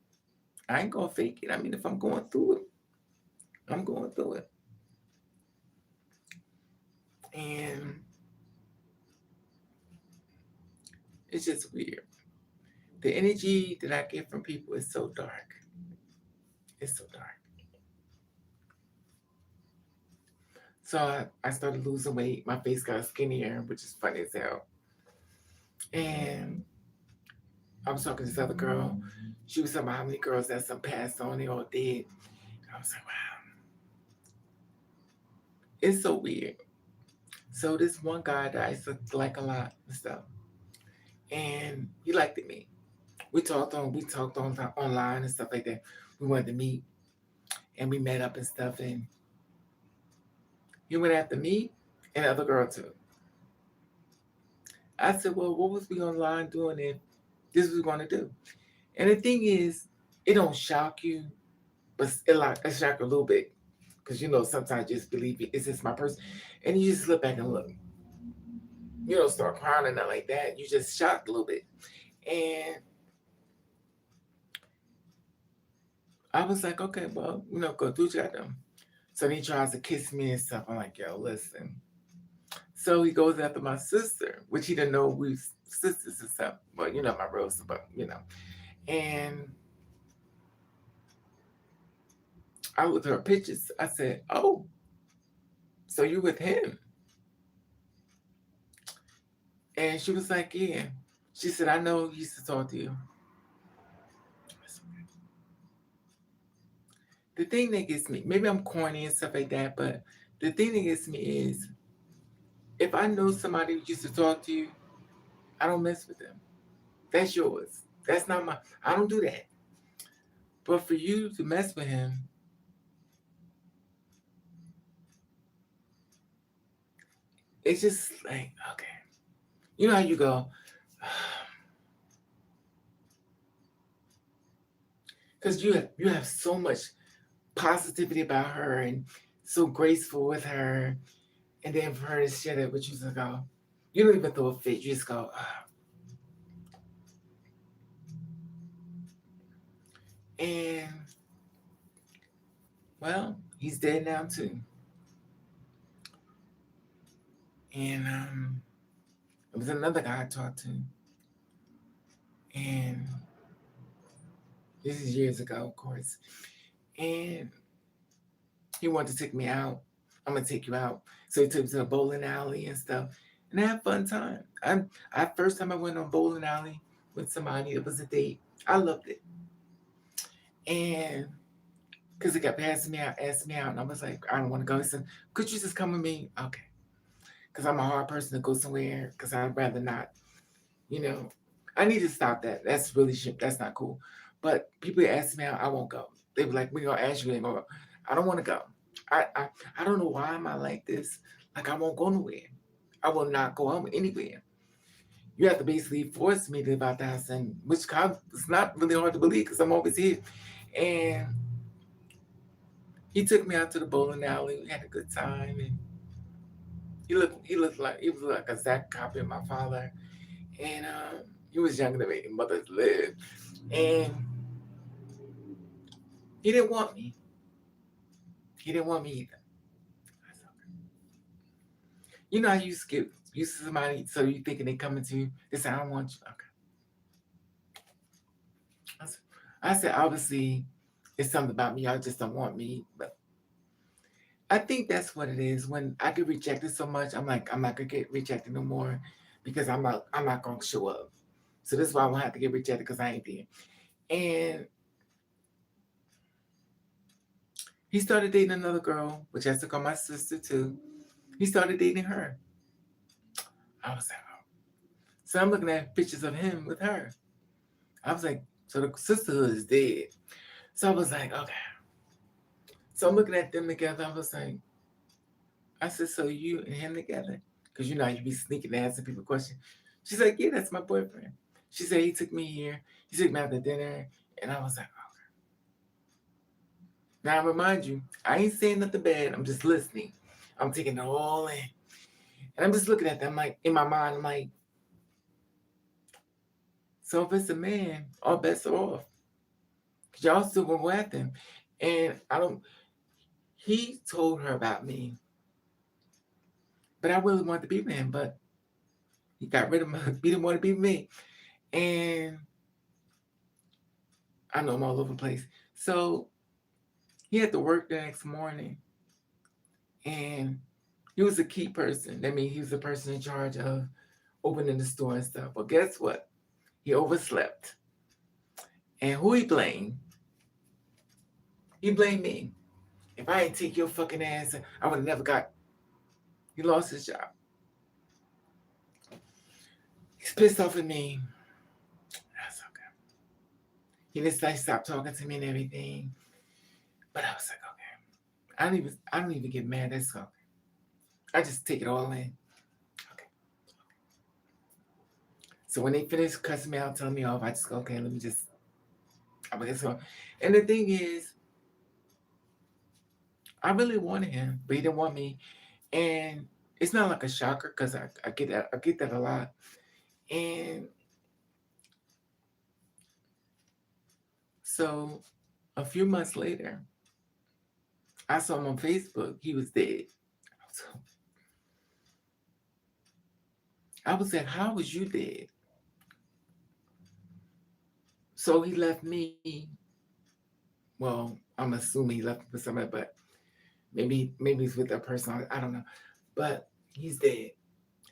I ain't gonna fake it. I mean, if I'm going through it, I'm going through it. And it's just weird. The energy that I get from people is so dark. It's so dark. So I started losing weight. My face got skinnier, which is funny as hell. And I was talking to this other girl. She was talking about how many girls that some passed on, they all dead. I was like, wow. It's so weird. So this one guy that I used to like a lot and stuff. And he liked me. We talked on online and stuff like that. We wanted to meet and we met up and stuff, and he went after me and the other girl too. I said, well, what was we online doing if this was gonna do? And the thing is, it don't shock you, but it shock you a little bit. Because sometimes you just believe it. It's just my person. And you just look back and look. You don't start crying or nothing like that. You just shocked a little bit. And I was like, okay, well, go do what you got done. So then he tries to kiss me and stuff. I'm like, yo, listen. So he goes after my sister, which he didn't know we sisters and stuff. Well, my Rosa, but And I looked at her pictures. I said, oh, so you with him? And she was like, yeah. She said, I know he used to talk to you. The thing that gets me, maybe I'm corny and stuff like that, but the thing that gets me is if I know somebody who used to talk to you, I don't mess with them. That's yours. That's not my. I don't do that. But for you to mess with him, it's just like okay. You know how you go, because you have so much positivity about her and so graceful with her, and then for her to share that with you, just go, you don't even throw a fit. You just go, and well, he's dead now too. And it was another guy I talked to, and this is years ago, of course. And he wanted to take me out. I'm gonna take you out. So he took me to the bowling alley and stuff, and I had a fun time. I first time I went on bowling alley with somebody. It was a date. I loved it, and because he kept asking me out, and I was like, I don't want to go. He said, "Could you just come with me?" Okay, because I'm a hard person to go somewhere. Because I'd rather not. You know, I need to stop that. That's really shit. That's not cool. But people ask me out, I won't go. They were like, "We're gonna ask you," and go. I don't want to go. I, I I don't know why am I like this. Like I won't go nowhere. I will not go home anywhere. You have to basically force me to live out the house, and which it's not really hard to believe because I'm always here. And he took me out to the bowling alley. We had a good time, and he was like a exact copy of my father, and he was younger than me. Mother's lived, and he didn't want me. He didn't want me either. You know how you skip you see somebody, so you thinking they coming to you. They say, "I don't want you." Okay. I said, obviously, it's something about me. Y'all just don't want me. But I think that's what it is. When I get rejected so much, I'm like, I'm not gonna get rejected no more because I'm not gonna show up. So this is why I won't have to get rejected because I ain't there. And he started dating another girl, which has to call my sister too. He started dating her. I was like, oh. So I'm looking at pictures of him with her. I was like, so the sisterhood is dead. So I was like, okay. So I'm looking at them together. I was like, I said, so you and him together? Because you know you be sneaking and asking people questions. She's like, yeah, that's my boyfriend. She said he took me here. He took me out to dinner. And I was like, oh. Now I remind you, I ain't saying nothing bad. I'm just listening. I'm taking it all in. And I'm just looking at them like in my mind, I'm like, so if it's a man, all bets are off. Cause y'all still gonna go after him. And I don't he told her about me, but I really wanted to be with him, but he got rid of me. He didn't want to be with me. And I know I'm all over the place. So he had to work the next morning, and he was a key person. That means he was the person in charge of opening the store and stuff. But guess what? He overslept. And who he blamed? He blamed me. If I didn't take your fucking ass, I would have never got. He lost his job. He's pissed off at me. That's okay. He just like stopped talking to me and everything. But I was like, okay. I don't even get mad. That's okay. I just take it all in. Okay. So when they finish cussing me out, telling me off, I just go, okay, let me just I'm gonna get some. And the thing is, I really wanted him, but he didn't want me. And it's not like a shocker because I get that a lot. And so a few months later, I saw him on Facebook. He was dead. So I was like, how was you dead? So he left me. Well, I'm assuming he left with somebody, but maybe he's with that person. I don't know. But he's dead.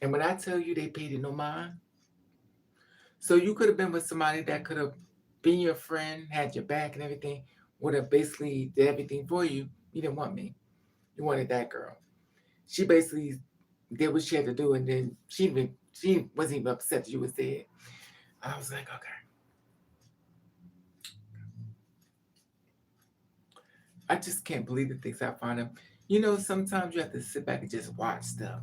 And when I tell you they paid it no mind, so you could have been with somebody that could have been your friend, had your back and everything, would have basically did everything for you. You didn't want me. You wanted that girl. she basically did what she had to do, and then she wasn't even upset that you was dead. I was like, okay. I just can't believe the things I find them. Sometimes you have to sit back and just watch stuff.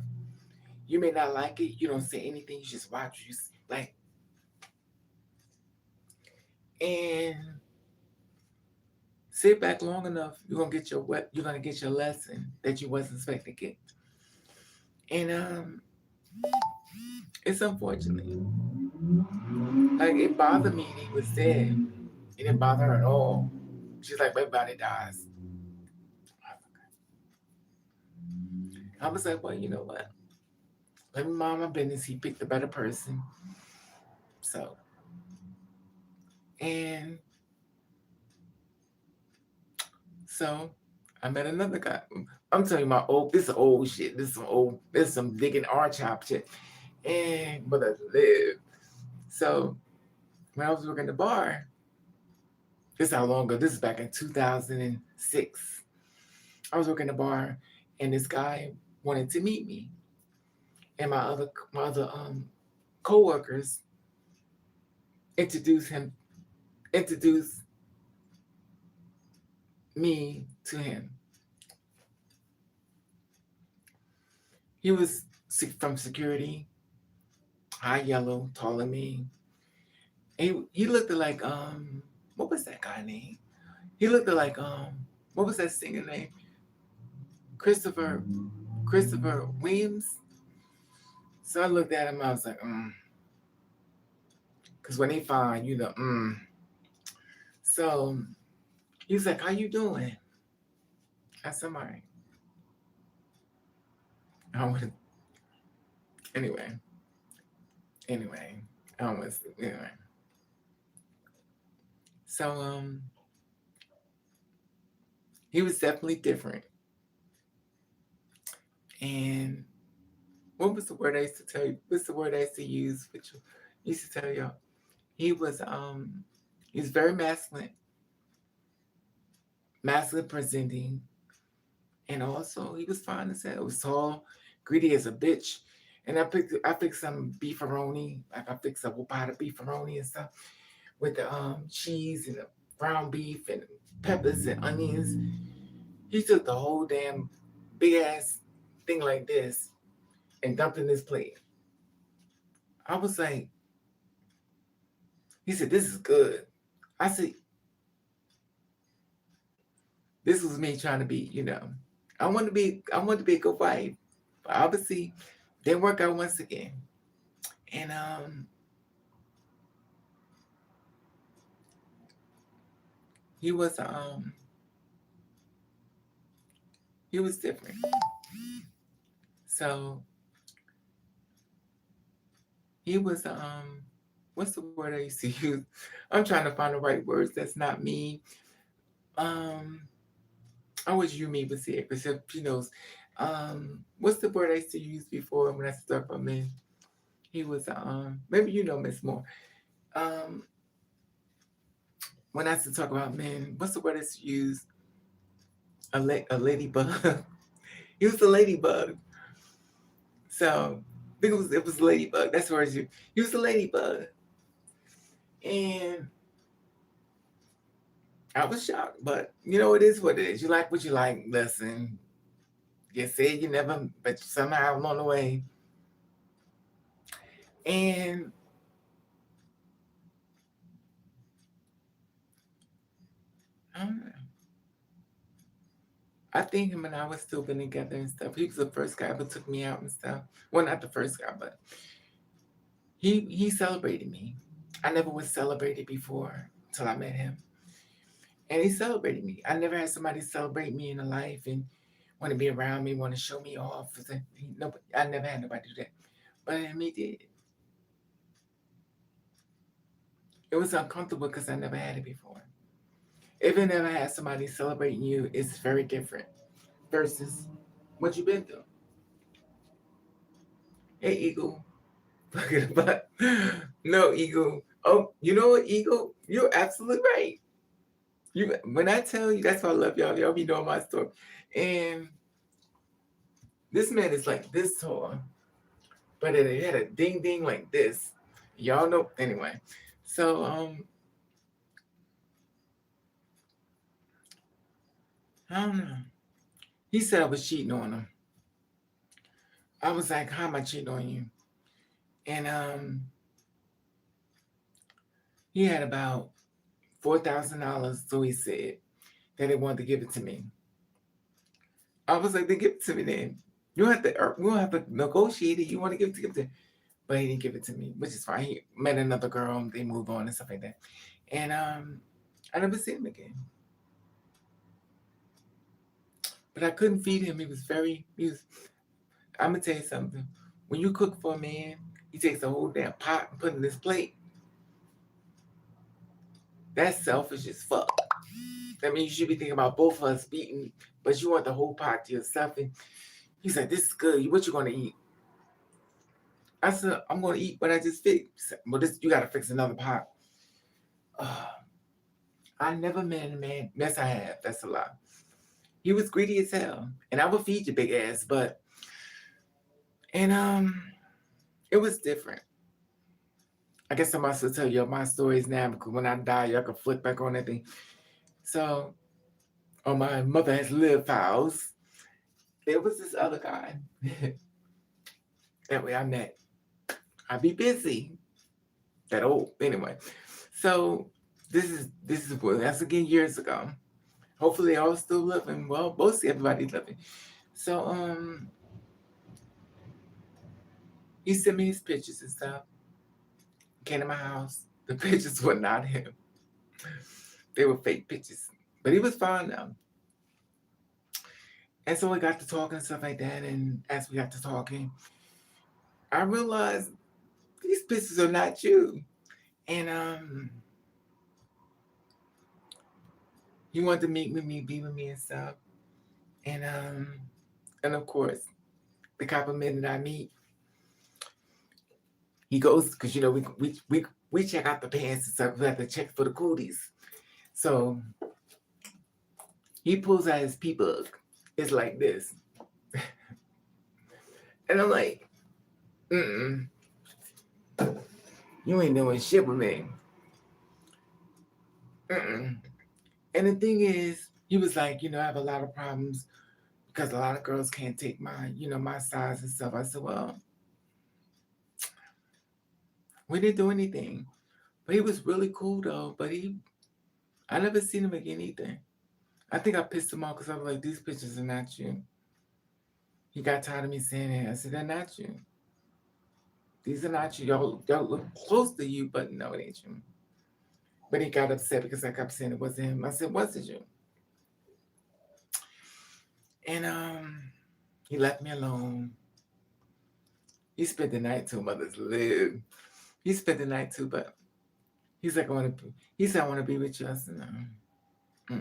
You may not like it. You don't say anything. You just watch. Like, and sit back long enough. You're gonna get your lesson that you wasn't expecting to get. And it's unfortunate. Like it bothered me that he was dead. It didn't bother her at all. She's like, everybody dies. I was like, well, you know what? Let me mind my business. He picked a better person. So, and so I met another guy. I'm telling you, this is old shit. This is some digging arch hop shit. And but I live. So when I was working the bar, this is how long ago. This is back in 2006. I was working the bar, and this guy wanted to meet me, and my other coworkers introduced me to him. He was from security, high yellow, taller than me. He looked like what was that guy name? He looked like what was that singer name? Christopher Williams. So I looked at him. I was like, because when they find So he was like, "How you doing?" I said, "All right." I would anyway. Anyway, I was anyway. So he was definitely different. And what was the word I used to tell you? What's the word I used to use? Which I used to tell y'all. He was very masculine presenting, and also he was fine as hell. It was tall, greedy as a bitch. And I picked some beefaroni, like I fixed a whole pot of beefaroni and stuff with the cheese and the ground beef and peppers and onions. He took the whole damn big ass thing like this and dumped in his plate. I was like, he said, "This is good." I said, "This was me trying to be, I wanted to be a good wife, but obviously didn't work out once again." And he was he was different. So he was what's the word I used to use? I'm trying to find the right words that's not me. Um I wish you me was here because she knows. What's the word I used to use before when I started from men? He was maybe Miss Moore. Um when I used to talk about men, what's the word I used to use? A ladybug. He was a ladybug. So I think it was ladybug. That's where he was a ladybug. And I was shocked, but it is what it is. You like what you like. Listen, you said you never, but somehow along the way. And I don't know. I think him and I was still been together and stuff. He was the first guy that took me out and stuff. Well, not the first guy, but he celebrated me. I never was celebrated before until I met him. And he celebrated me. I never had somebody celebrate me in a life and want to be around me, want to show me off. I never had nobody do that. But him, he did. It was uncomfortable because I never had it before. If you never had somebody celebrating you, it's very different versus what you've been through. Hey, Eagle. But no, Eagle. Oh, you know what, Eagle? You're absolutely right. When I tell you, that's why I love y'all. Y'all be knowing my story. And This man is like this tall, but it had a ding ding like this. Y'all know anyway. So I don't know. He said I was cheating on him. I was like, how am I cheating on you? And he had about $4,000, so he said that he wanted to give it to me. I was like, then give it to me then. You don't have to. We don't have to negotiate it. You want to give it to give it. But he didn't give it to me, which is fine. He met another girl. They moved on and stuff like that. And I never seen him again. But I couldn't feed him. He was very. He was. I'm gonna tell you something. When you cook for a man, he takes a whole damn pot and put it in his plate. That's selfish as fuck. That means you should be thinking about both of us eating, but you want the whole pot to yourself. And he's like, "This is good. What you gonna eat?" I said, "I'm gonna eat what I just fixed." Well, this you gotta fix another pot. Uh, I never met a man. Yes, I have. That's a lie. He was greedy as hell, and I would feed your big ass, but and it was different. I guess I'm supposed to tell you my stories now because when I die, y'all can flip back on that thing. So, on my mother has lived files, there was this other guy that way I met. I'd be busy. That old anyway. So this is what that's again years ago. Hopefully they all still living. Well, mostly everybody's living. So he sent me his pictures and stuff. Came to my house. The pictures were not him. They were fake pictures. But he was fine now. And so we got to talking and stuff like that. And as we got to talking, I realized these pictures are not you. And he wanted to meet with me, be with me and stuff. And of course, the couple men that I meet, he goes because you know we check out the pants and stuff. We have to check for the cooties. So he pulls out his pee bug. It's like this, and I'm like, you ain't doing shit with me. And the thing is, he was like, I have a lot of problems because a lot of girls can't take my size and stuff. I said, well, we didn't do anything. But he was really cool though. But I never seen him again either. I think I pissed him off because I was like, these pictures are not you. He got tired of me saying it. I said, they're not you. These are not you. Y'all look close to you, but no, it ain't you. But he got upset because I kept saying it wasn't him. I said, was it you? And he left me alone. He spent the night too, mothers live. He spent the night too, but he's like, he said, I want to be with you. I said, no.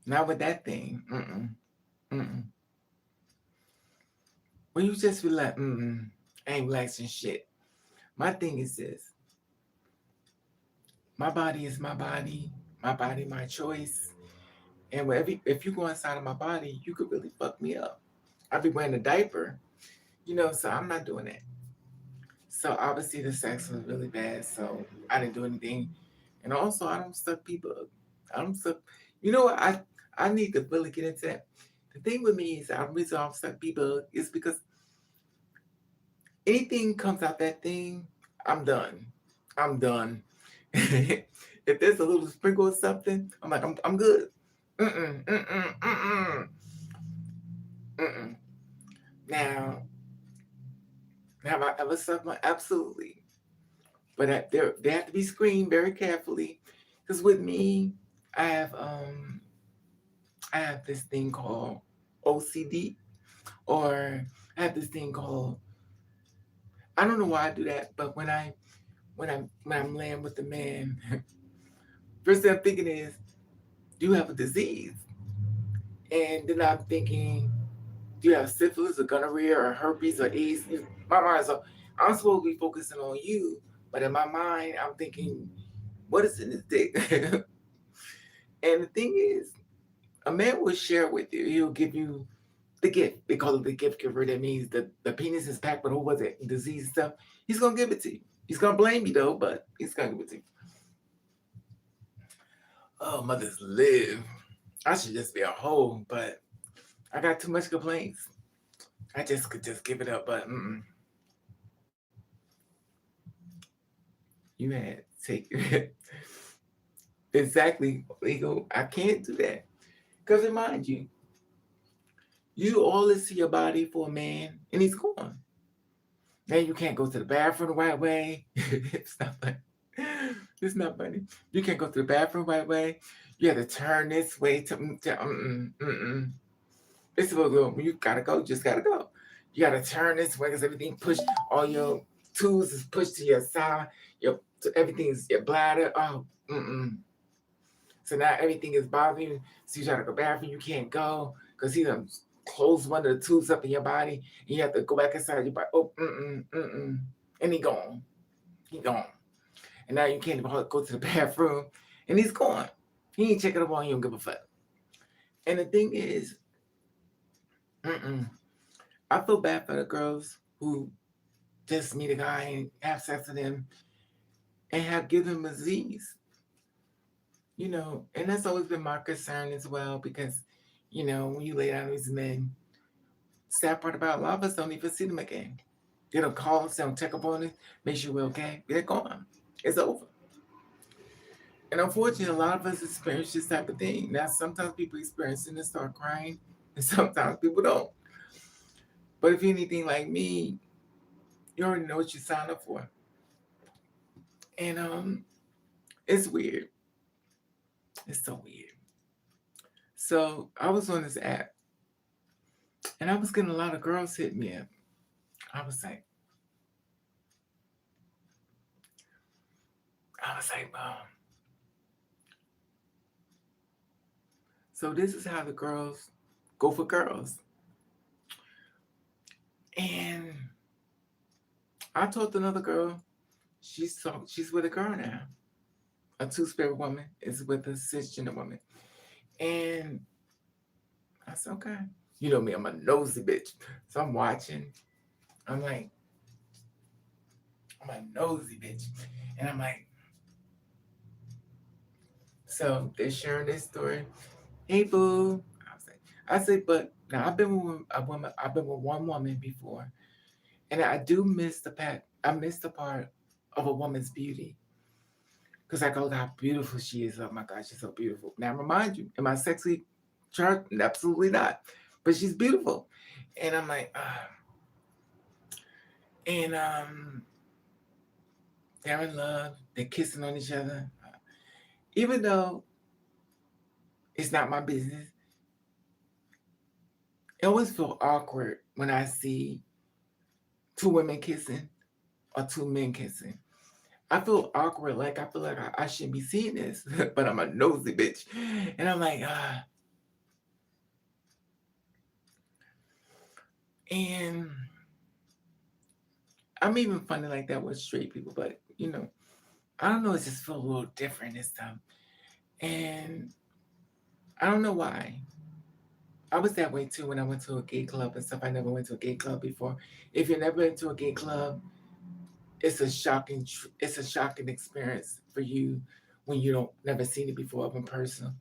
Not with that thing. When you just feel like, I ain't relaxing shit. My thing is this. My body is my body. My body, my choice. And if you go inside of my body, you could really fuck me up. I'll be wearing a diaper, so I'm not doing that. So obviously the sex was really bad, so I didn't do anything. And also I don't suck people up. I don't suck. You know what? I need to really get into that. The thing with me is the reason I don't suck people up is because anything comes out that thing, I'm done. I'm done. If there's a little sprinkle of something, I'm like, I'm good. Now, have I ever sucked one? Absolutely. But they have to be screened very carefully. Because with me, I have this thing called OCD, or I have this thing called, I don't know why I do that, but when I'm laying with the man, first thing I'm thinking is, do you have a disease? And then I'm thinking, do you have syphilis or gonorrhea or herpes or AIDS? My mind is, I'm supposed to be focusing on you, but in my mind, I'm thinking, what is in this dick? And the thing is, a man will share with you. He'll give you the gift. They call it the gift giver. That means the penis is packed with, what was it, disease stuff. He's going to give it to you. He's going to blame you, though, but he's going to give it to you. Oh, mothers live. I should just be a hoe, but I got too much complaints. I just could just give it up, but you had to take it. Exactly, legal. I can't do that. Because remind you, you do all this to your body for a man, and he's gone. Now you can't go to the bathroom the right way. It's not funny. It's not funny. You can't go to the bathroom the right way. You have to turn this way to. It's supposed to, when you gotta go, just gotta go. You gotta turn this way because everything pushed, all your tools is pushed to your side. Everything is your bladder. Oh, So now everything is bothering you. So you try to go bathroom, you can't go because he done closed one of the tubes up in your body. And you have to go back inside your body. Oh, and he gone. He gone. And now you can't even go to the bathroom. And he's gone. He ain't checking up on you, don't give a fuck. And the thing is, I feel bad for the girls who just meet a guy and have sex with him and have given him a disease. And that's always been my concern as well because, when you lay down these men, sad part about a lot of us don't even see them again. They don't call us, they don't check up on us, make sure we're okay. They're gone. It's over. And unfortunately, a lot of us experience this type of thing. Now, sometimes people experience it and start crying, and sometimes people don't. But if you're anything like me, you already know what you signed up for. And it's weird. It's so weird. So I was on this app, and I was getting a lot of girls hit me up. I was like, so this is how the girls go for girls. And I talked to another girl. She's with a girl now. A two-spirit woman is with a cisgender woman. And I said, okay. You know me, I'm a nosy bitch. So I'm watching. I'm like, I'm a nosy bitch. And I'm like, so they're sharing this story. Hey, boo. I said, but now I've been with a woman. I've been with one woman before, and I do miss the part. I miss the part of a woman's beauty, because I go how beautiful she is. Oh my God, she's so beautiful. Now, remind you, am I sexy? Chart? Absolutely not. But she's beautiful, and I'm like, and they're in love. They're kissing on each other, even though it's not my business. It always feel awkward when I see two women kissing or two men kissing. I feel awkward, like I feel like I shouldn't be seeing this, but I'm a nosy bitch. And I'm like, and I'm even funny like that with straight people, but I don't know, it just feel a little different this time. And I don't know why. I was that way too when I went to a gay club and stuff. I never went to a gay club before. If you've never been to a gay club, it's a shocking experience for you when you don't never seen it before up in person.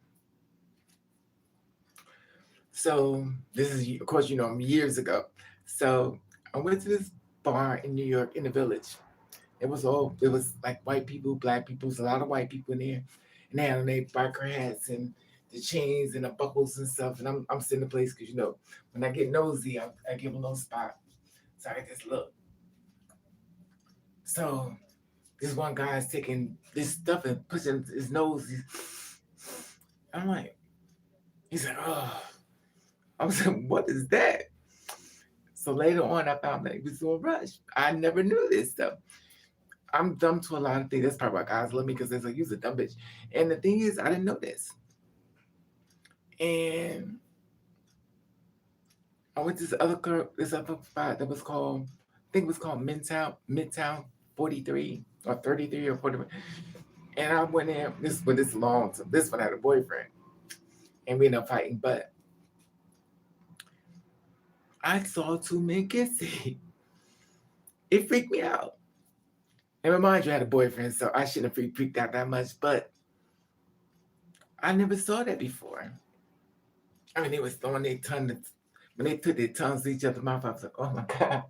So this is, of course, years ago. So I went to this bar in New York in the Village. It was like white people, black people. There's a lot of white people in there, and they had on their biker hats and the chains and the buckles and stuff. And I'm sitting in the place because when I get nosy, I give a little spot, so I just look. So this one guy is taking this stuff and pushing his nose. I'm like, he's like, oh. I was like, what is that? So later on, I found that he was doing Rush. I never knew this stuff. I'm dumb to a lot of things. That's probably why guys love me, because they're like, you're a dumb bitch. And the thing is, I didn't know this. And I went to this other spot that was called, I think it was called Midtown 43 or 33 or 41. And I went there. This one had a boyfriend, and we ended up fighting. But I saw two men kissing. It freaked me out. And remind you, I had a boyfriend, so I shouldn't have freaked out that much, but I never saw that before. I mean, they was throwing their tongue, when they put their tongues to each other's mouth, I was like, oh my God,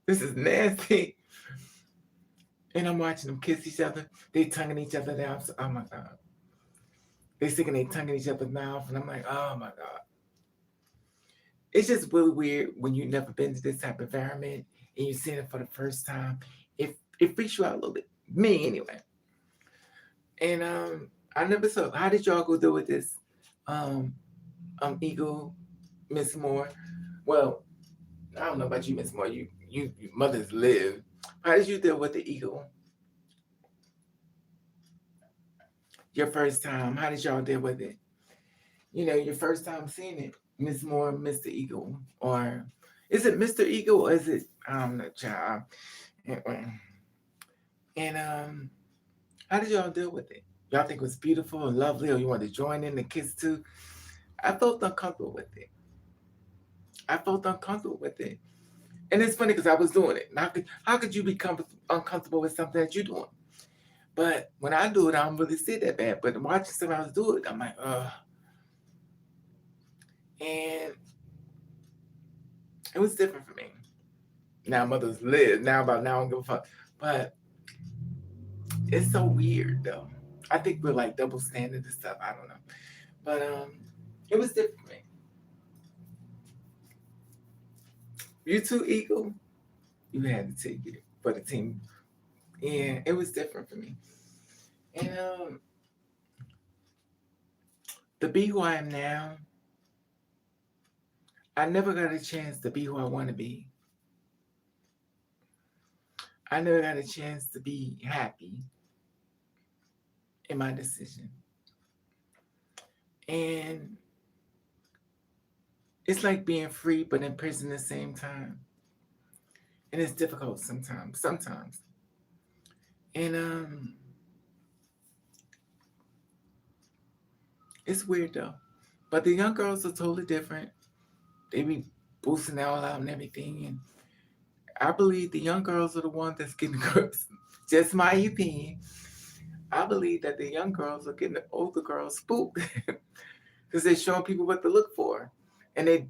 this is nasty. And I'm watching them kiss each other. They tonguing each other down. So, oh my God. They sticking their tongue in each other's mouth. And I'm like, oh my God. It's just really weird when you've never been to this type of environment and you're seeing it for the first time. It freaks you out a little bit. Me anyway. And I never saw. How did y'all go deal with this? Um, Eagle, Miss Moore. Well, I don't know about you, Miss Moore. You mothers live. How did you deal with the Eagle? Your first time. How did y'all deal with it? You know, your first time seeing it, Miss Moore, Mr. Eagle, or is it Mr. Eagle or is it I don't know, child. And how did y'all deal with it? Y'all think it was beautiful and lovely, or you wanted to join in the kiss too? I felt uncomfortable with it. I felt uncomfortable with it. And it's funny because I was doing it. How could you become uncomfortable with something that you're doing? But when I do it, I don't really see it that bad. But watching someone else do it, I'm like, ugh. And it was different for me. Now mothers live. Now about now I don't give a fuck. But it's so weird though. I think we're like double standard and stuff. I don't know. But it was different for me. You too, Eagle. You had to take it for the team. And it was different for me. And to be who I am now, I never got a chance to be who I want to be. I never got a chance to be happy in my decision. And it's like being free but in prison at the same time. And it's difficult sometimes. And it's weird though. But the young girls are totally different. They be boosting all out and everything. And I believe the young girls are the ones that's getting girls. Just my opinion. I believe that the young girls are getting the older girls spooked because they're showing people what to look for, and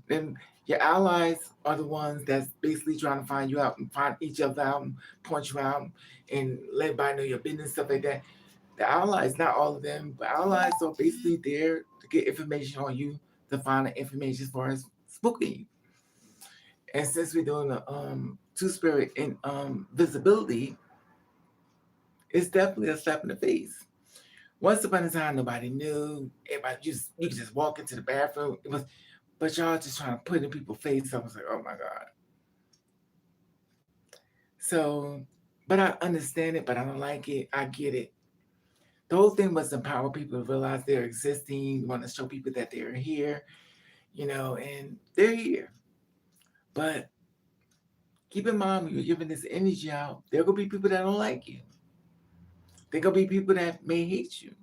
your allies are the ones that's basically trying to find you out and find each other out and point you out and let everybody know your business, stuff like that. The allies, not all of them, but allies are basically there to get information on you, to find the information as far as spooking. And since we're doing the two spirit and visibility, it's definitely a slap in the face. Once upon a time, nobody knew. Everybody you could just walk into the bathroom. It was, but y'all just trying to put it in people's face. I was like, oh my God. So, but I understand it, but I don't like it. I get it. The whole thing was empower people to realize they're existing. Want to show people that they're here, and they're here. But keep in mind when you're giving this energy out, there gonna be people that don't like you. There gonna be people that may hate you.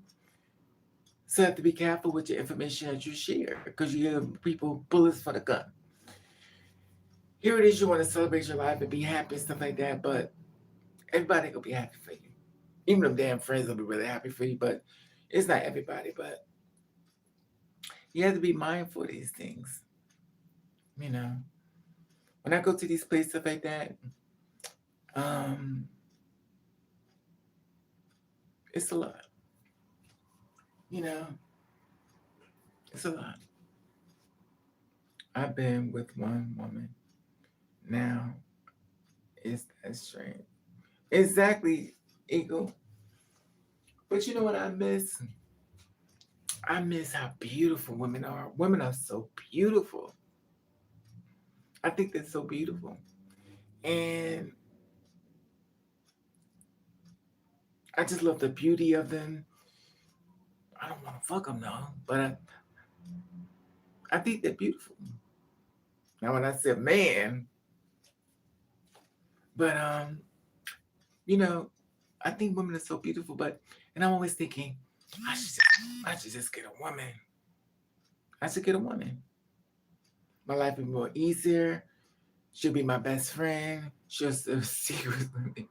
So you have to be careful with your information that you share because you give people bullets for the gun. Here it is, you want to celebrate your life and be happy and stuff like that, but everybody gonna be happy for you. Even them damn friends will be really happy for you, but it's not everybody. But you have to be mindful of these things. You know, when I go to these places stuff like that, um, it's a lot. You know, it's a lot. I've been with one woman now. It's that strange. Exactly, Eagle. But you know what I miss? I miss how beautiful women are. Women are so beautiful. I think they're so beautiful. And I just love the beauty of them. I don't want to fuck them though, but I think they're beautiful. Now when I said man, but you know, I think women are so beautiful, and I'm always thinking, I should just get a woman. I should get a woman. My life would be more easier. She'll be my best friend. She'll still secret with me.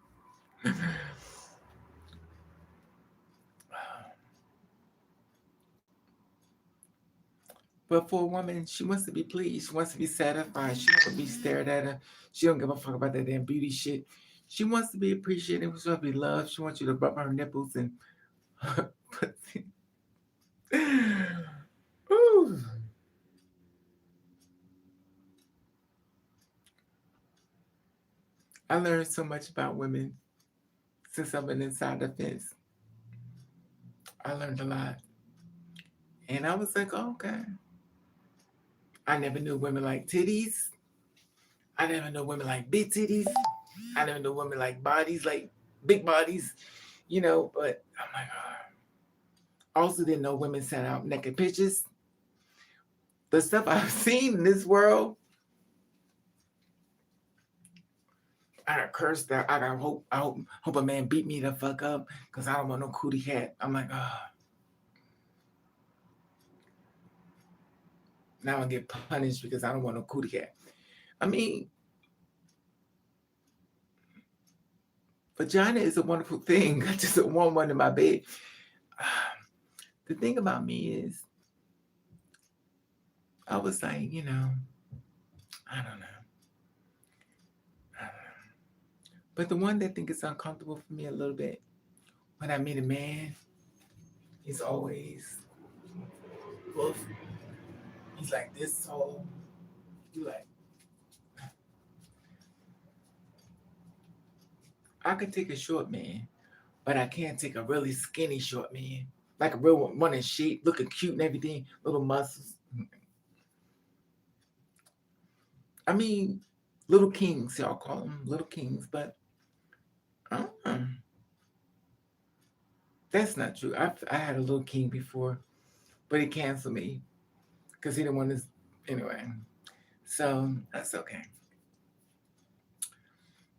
But for a woman, she wants to be pleased. She wants to be satisfied. She don't want to be stared at her. She don't give a fuck about that damn beauty shit. She wants to be appreciated. She wants to be loved. She wants you to rub her nipples and pussy. Ooh. I learned so much about women since I've been inside the fence. I learned a lot. And I was like, oh, okay. I never knew women like titties. I never knew women like big titties. I never knew women like bodies, like big bodies, but oh my God. I also didn't know women sent out naked pictures. The stuff I've seen in this world, I got cursed out. I got hope a man beat me the fuck up because I don't want no cootie cat. I'm like, oh. Now I get punished because I don't want no cootie cat. I mean, vagina is a wonderful thing. I just don't want one in my bed. The thing about me is, I was like, I don't know. But the one that think it's uncomfortable for me a little bit, when I meet a man, he's always, woof. He's like this tall. You like, I could take a short man, but I can't take a really skinny short man. Like a real one in shape, looking cute and everything, little muscles. I mean, little kings, y'all call them little kings, but uh-uh. That's not true. I had a little king before, but he canceled me because he didn't want to. Anyway, so that's okay.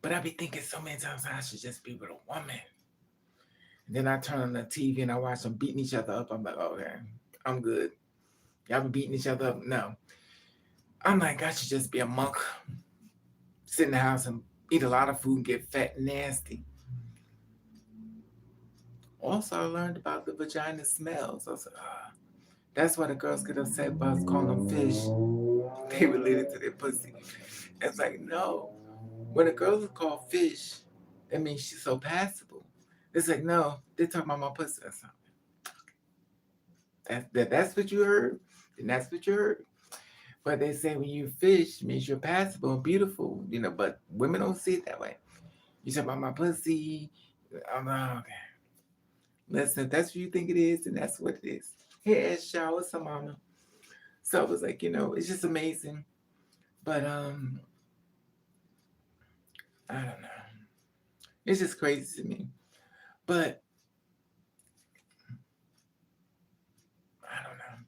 But I be thinking so many times I should just be with a woman. And then I turn on the TV and I watch them beating each other up. I'm like, okay, I'm good. Y'all be beating each other up? No. I'm like, I should just be a monk. Sit in the house and eat a lot of food and get fat and nasty. Also, I learned about the vagina smells. I was like, ah. That's why the girls get upset about us calling them fish. They related to their pussy. It's like, no. When a girl is called fish, that means she's so passable. It's like, no, they're talking about my pussy or something. That's what you heard, and that's what you heard. But they say when you fish, it means you're passable and beautiful, but women don't see it that way. You talk about my pussy. I'm like, okay. Listen, if that's what you think it is, then that's what it is. Hey, Shaw, what's up, mama? So I was like, it's just amazing. But I don't know. It's just crazy to me. But I don't know.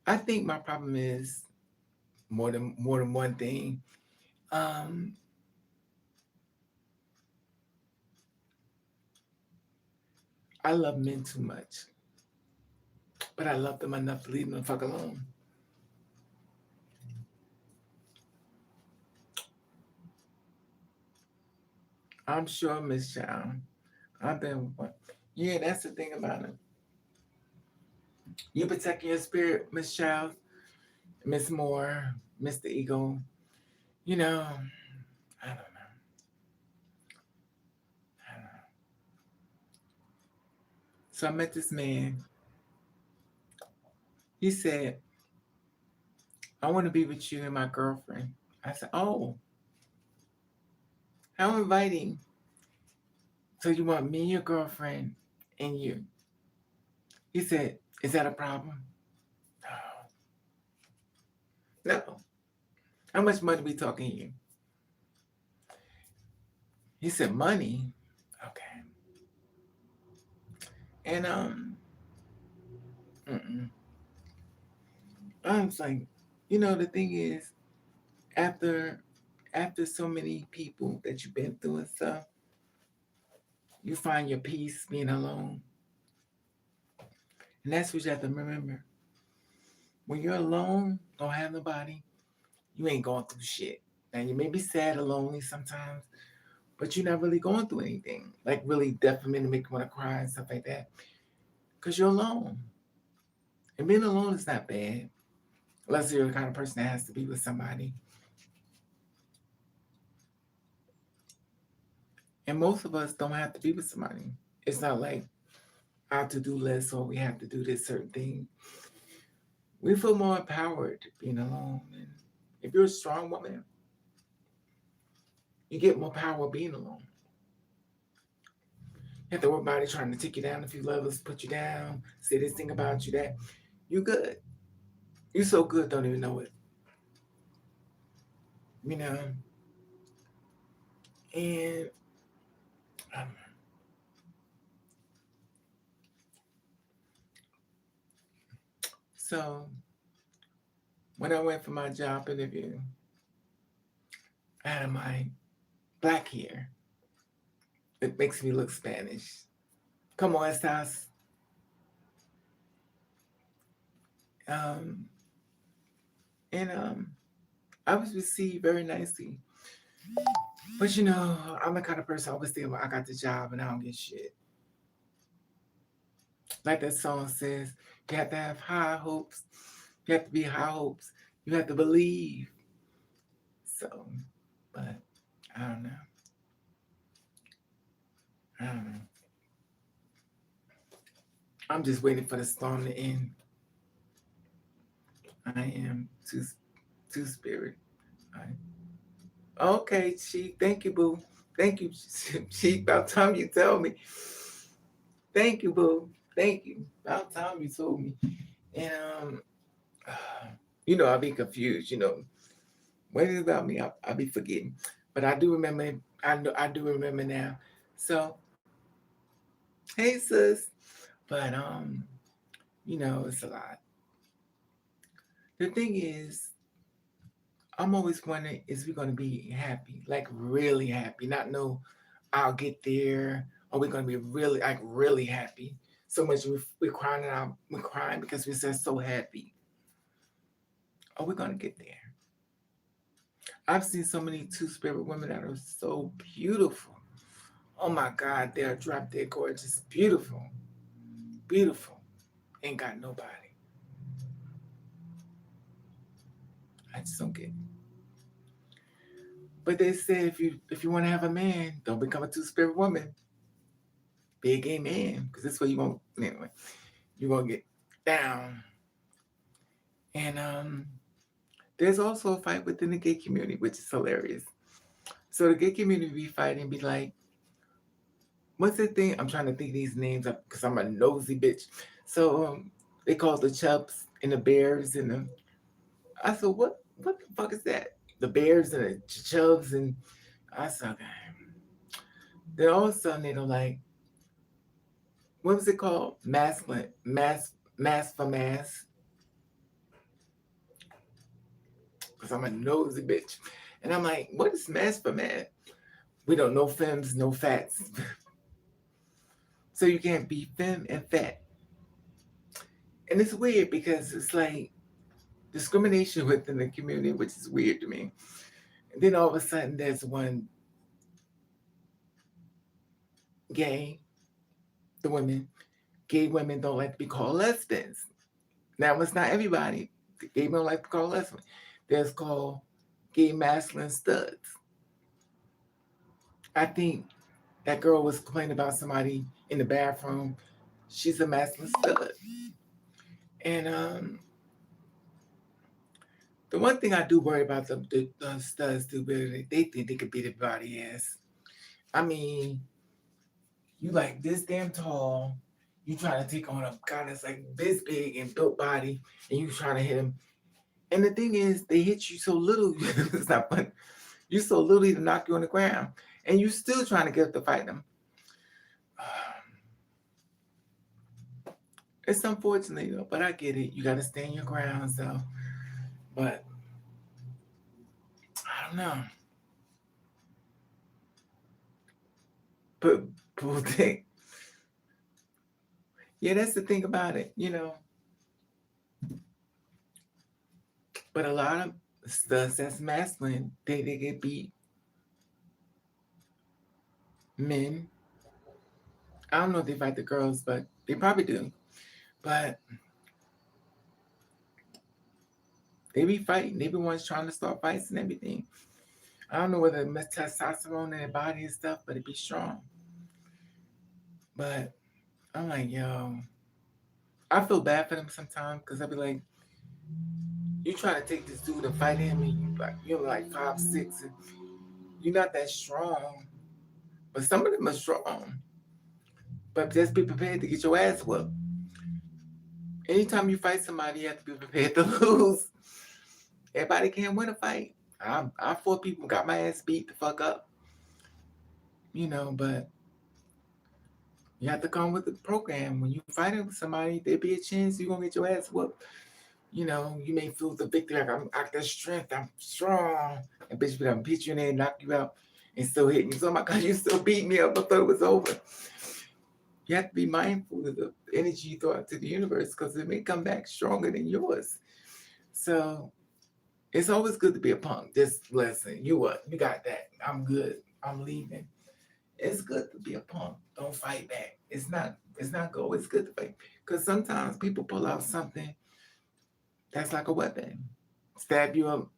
I think my problem is more than one thing. Um, I love men too much, but I love them enough to leave them the fuck alone. I'm sure, Miss Child. I've been. Yeah, that's the thing about it. You protecting your spirit, Miss Child, Miss Moore, Mr. Eagle. You know, I don't know. I don't know. So I met this man. He said, I want to be with you and my girlfriend. I said, oh, how inviting. So you want me, your girlfriend, and you. He said, is that a problem? No. No. How much money we talking here? He said, money? Okay. And mm-mm. I was like, the thing is, after so many people that you've been through and stuff, you find your peace being alone. And that's what you have to remember. When you're alone, don't have nobody, you ain't going through shit. Now you may be sad or lonely sometimes, but you're not really going through anything. Like really definitely make you want to cry and stuff like that. Because you're alone. And being alone is not bad. Unless you're the kind of person that has to be with somebody. And most of us don't have to be with somebody. It's not like our to-do list or we have to do this certain thing. We feel more empowered being alone. And if you're a strong woman, you get more power being alone. You have to worry about it trying to take you down a few levels, put you down, say this thing about you, that. You good. You so good, don't even know it. You know? And um, so when I went for my job interview, I had my black hair. It makes me look Spanish. ¿Cómo estás? Um, and I was received very nicely. But you know, I'm the kind of person I always think about I got the job and I don't get shit. Like that song says, you have to have high hopes. You have to be high hopes. You have to believe. So, but I don't know. I don't know. I'm just waiting for the storm to end. I am two spirit. Okay, Chief. Thank you, boo. Thank you, Chief. About time you tell me. Thank you, boo. Thank you. About time you told me. And you know, I'll be confused. You know, what is it about me? I'll be forgetting. But I do remember. I do remember now. So, hey, sis. But you know, it's a lot. The thing is, I'm always wondering, is we gonna be happy, like really happy? Not no, I'll get there. Are we gonna be really, like really happy? So much we're crying out, we're crying because we're just so happy. Are we gonna get there? I've seen so many two-spirit women that are so beautiful. Oh my God, they're drop dead gorgeous, beautiful, beautiful. Ain't got nobody. I just don't get it. But they say if you want to have a man, don't become a two-spirit woman. Be a gay man, because this way you won't anyway. You won't get down. And there's also a fight within the gay community, which is hilarious. So the gay community be fighting, be like, what's the thing? I'm trying to think these names up because I'm a nosy bitch. So they call it the chubs and the bears and the. I said, what the fuck is that? The bears and the chubs and I said, okay. Then all of a sudden they don't like, what was it called? Masculine, mass for mass. Because I'm a nosy bitch. And I'm like, what is mass for mass? We don't know femmes, no fats. So you can't be femme and fat. And it's weird because it's like discrimination within the community, which is weird to me. And then all of a sudden there's one gay, the women, gay women don't like to be called lesbians. Now it's not everybody. Gay men don't like to call lesbians. There's called gay masculine studs. I think that girl was complaining about somebody in the bathroom. She's a masculine stud. And the one thing I do worry about the studs do better. They think they could beat everybody ass. I mean, you like this damn tall. You trying to take on a guy that's like this big and built body, and you trying to hit him. And the thing is, they hit you so little. It's not fun. You so little to knock you on the ground, and you still trying to get up to fight them. It's unfortunate, though, but I get it. You got to stand your ground, so. But I don't know. But people think, yeah, that's the thing about it, you know. But a lot of stuff that's masculine, they get beat men. I don't know if they fight the girls, but they probably do. But they be fighting. They be ones trying to start fights and everything. I don't know whether it's testosterone in their body and stuff, but it be strong. But I'm like, yo, I feel bad for them sometimes because I be like, you trying to take this dude and fight him, and you're like 5'6", and you're not that strong. But some of them are strong. But just be prepared to get your ass whooped. Anytime you fight somebody, you have to be prepared to lose. Everybody can't win a fight. I fought people, got my ass beat the fuck up, but you have to come with the program. When you fighting with somebody, there be a chance you're gonna get your ass whooped. You may feel the victory, like I got that strength, I'm strong. And bitch be gonna beat you in there, knock you out, and still hitting you. So, oh my God, you still beat me up. I thought it was over. You have to be mindful of the energy you throw out to the universe because it may come back stronger than yours. So it's always good to be a punk. Just listen, you what? You got that. I'm good. I'm leaving. It's good to be a punk. Don't fight back. It's not good. It's good to fight. Because sometimes people pull out something that's like a weapon. Stab you up,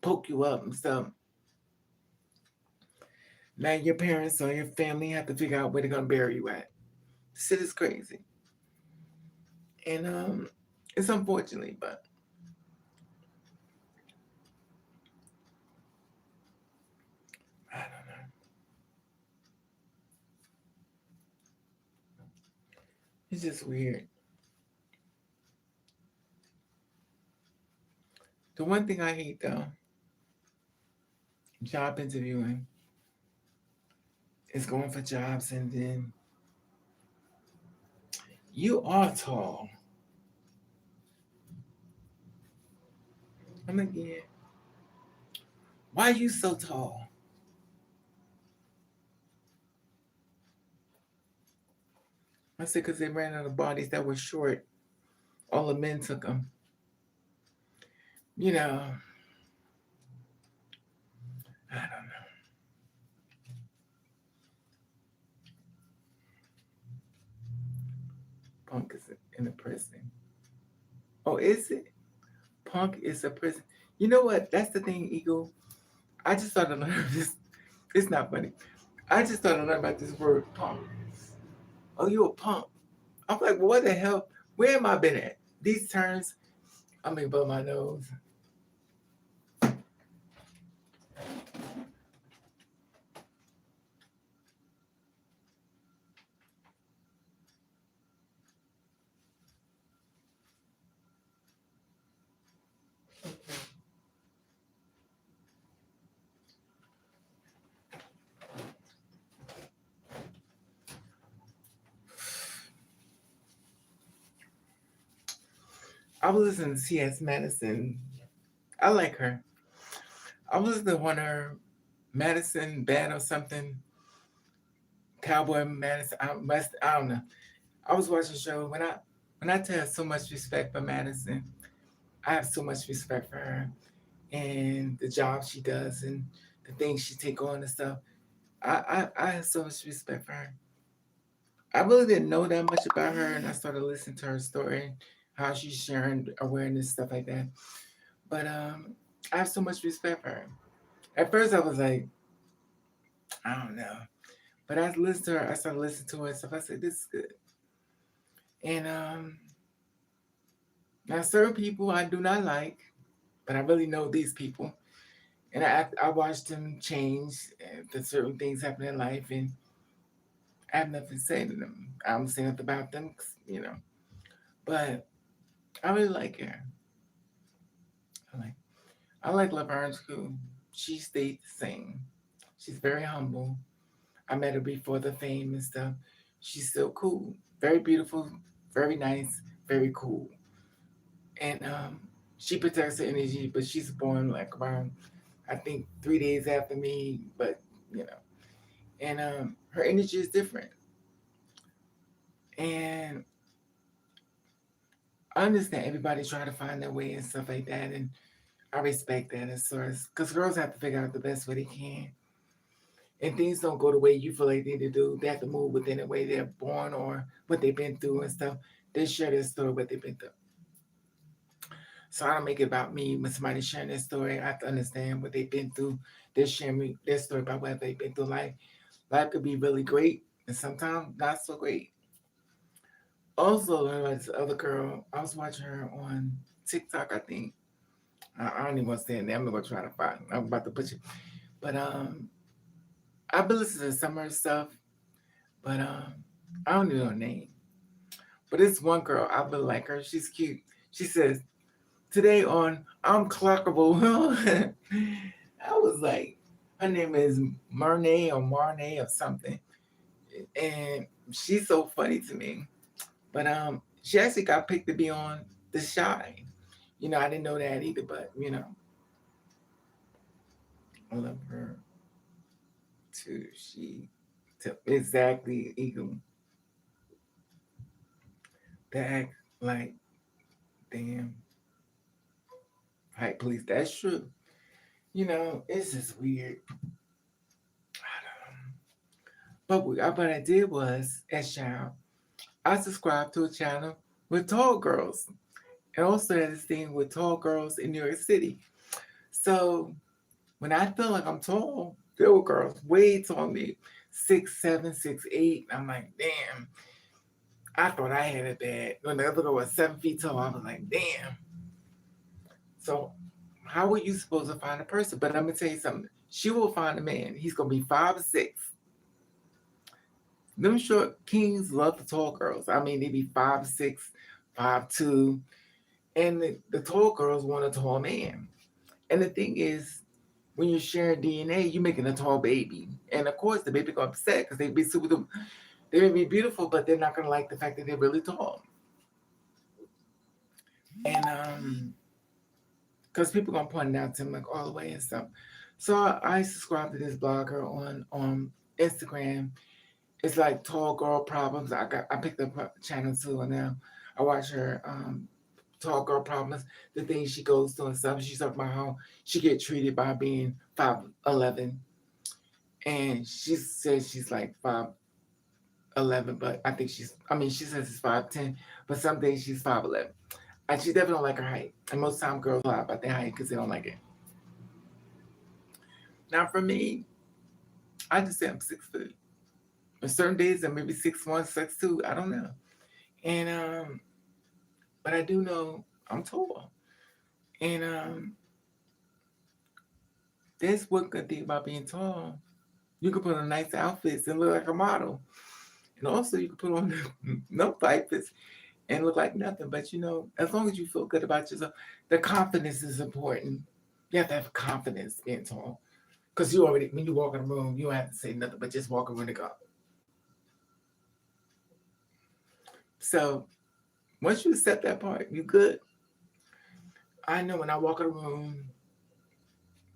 poke you up and stuff. Now your parents or your family have to figure out where they're gonna bury you at. Shit is crazy. And it's unfortunately, but I don't know. It's just weird. The one thing I hate though, job interviewing, is going for jobs and then you are tall. I'm like, yeah. Why are you so tall? I said, because they ran out of bodies that were short. All the men took them. You know, I don't know. Punk is in a prison. Oh, is it? Punk is a prison. You know what? That's the thing, Eagle. I just started learning this. It's not funny. I just started learning about this word punk. Oh, you a punk. I'm like, well, what the hell? Where am I been at? These terms, I mean, above my nose. I was listening to C.S. Madison. I like her. I was listening to one of her Madison band or something. Cowboy Madison. I don't know. I was watching a show when I tell so much respect for Madison. I have so much respect for her and the job she does and the things she take on and stuff. I have so much respect for her. I really didn't know that much about her, and I started listening to her story, how she's sharing awareness, stuff like that. But I have so much respect for her. At first, I was like, I don't know, but I listened to her. I started listening to her and stuff. I said, this is good. And now certain people I do not like, but I really know these people, and I watched them change. The certain things happen in life, and I have nothing to say to them. I don't say nothing about them. But I really like her. I like I like Laverne too. She stayed the same. She's very humble. I met her before the fame and stuff. She's still cool. Very beautiful, very nice, very cool. And she protects her energy, but she's born like around I think 3 days after me, but you know. And her energy is different. And I understand everybody's trying to find their way and stuff like that. And I respect that as far as because girls have to figure out the best way they can. And things don't go the way you feel like they need to do. They have to move within the way they're born or what they've been through and stuff. They share their story, what they've been through. So I don't make it about me when somebody's sharing their story. I have to understand what they've been through. They're sharing me their story about what they've been through. Life could be really great and sometimes not so great. Also, like this other girl, I was watching her on TikTok, I think. I don't even want to say it there. I'm not gonna try to find. I'm about to put you, but I've been listening to some of her stuff, but I don't know her name. But this one girl, I really like her. She's cute. She says today on I'm Clockable. I was like, her name is Marnay or Marnay or something, and she's so funny to me. But she actually got picked to be on The Shy. I didn't know that either, but I love her too. Exactly eagle to act like damn hype police. That's true. It's just weird. But what I did was, as child, I subscribed to a channel with tall girls, and also had this thing with tall girls in New York City. So when I feel like I'm tall, there were girls way taller than me, 6'7", 6'8". I'm like, damn. I thought I had it bad. When the other girl was 7 feet tall, I was like, damn. So how are you supposed to find a person? But I'm gonna tell you something. She will find a man. He's gonna be 5'6". Them short kings love the tall girls. I mean, they be 5'6", 5'2", and the tall girls want a tall man. And the thing is, when you're sharing DNA, you're making a tall baby. And of course, the baby gonna upset because they may be beautiful, but they're not gonna like the fact that they're really tall. And because people gonna point it out to them like all the way and stuff. So I subscribe to this blogger on Instagram. It's like tall girl problems. I picked up a channel too, and now I watch her tall girl problems, the things she goes through and stuff. She's talking about how she get treated by being 5'11", and she says she's like 5'11", but I think she says it's 5'10", but some days she's 5'11". And she definitely don't like her height. And most time girls lie about their height because they don't like it. Now for me, I just say I'm 6 foot. On certain days I maybe 6'1", 6'2", I don't know. And but I do know I'm tall. And that's one good thing about being tall. You can put on nice outfits and look like a model. And also you can put on no outfits and look like nothing. But as long as you feel good about yourself, the confidence is important. You have to have confidence being tall. Because when you walk in a room, you don't have to say nothing but just walk around the go. So once you accept that part, you good. I know when I walk in a room,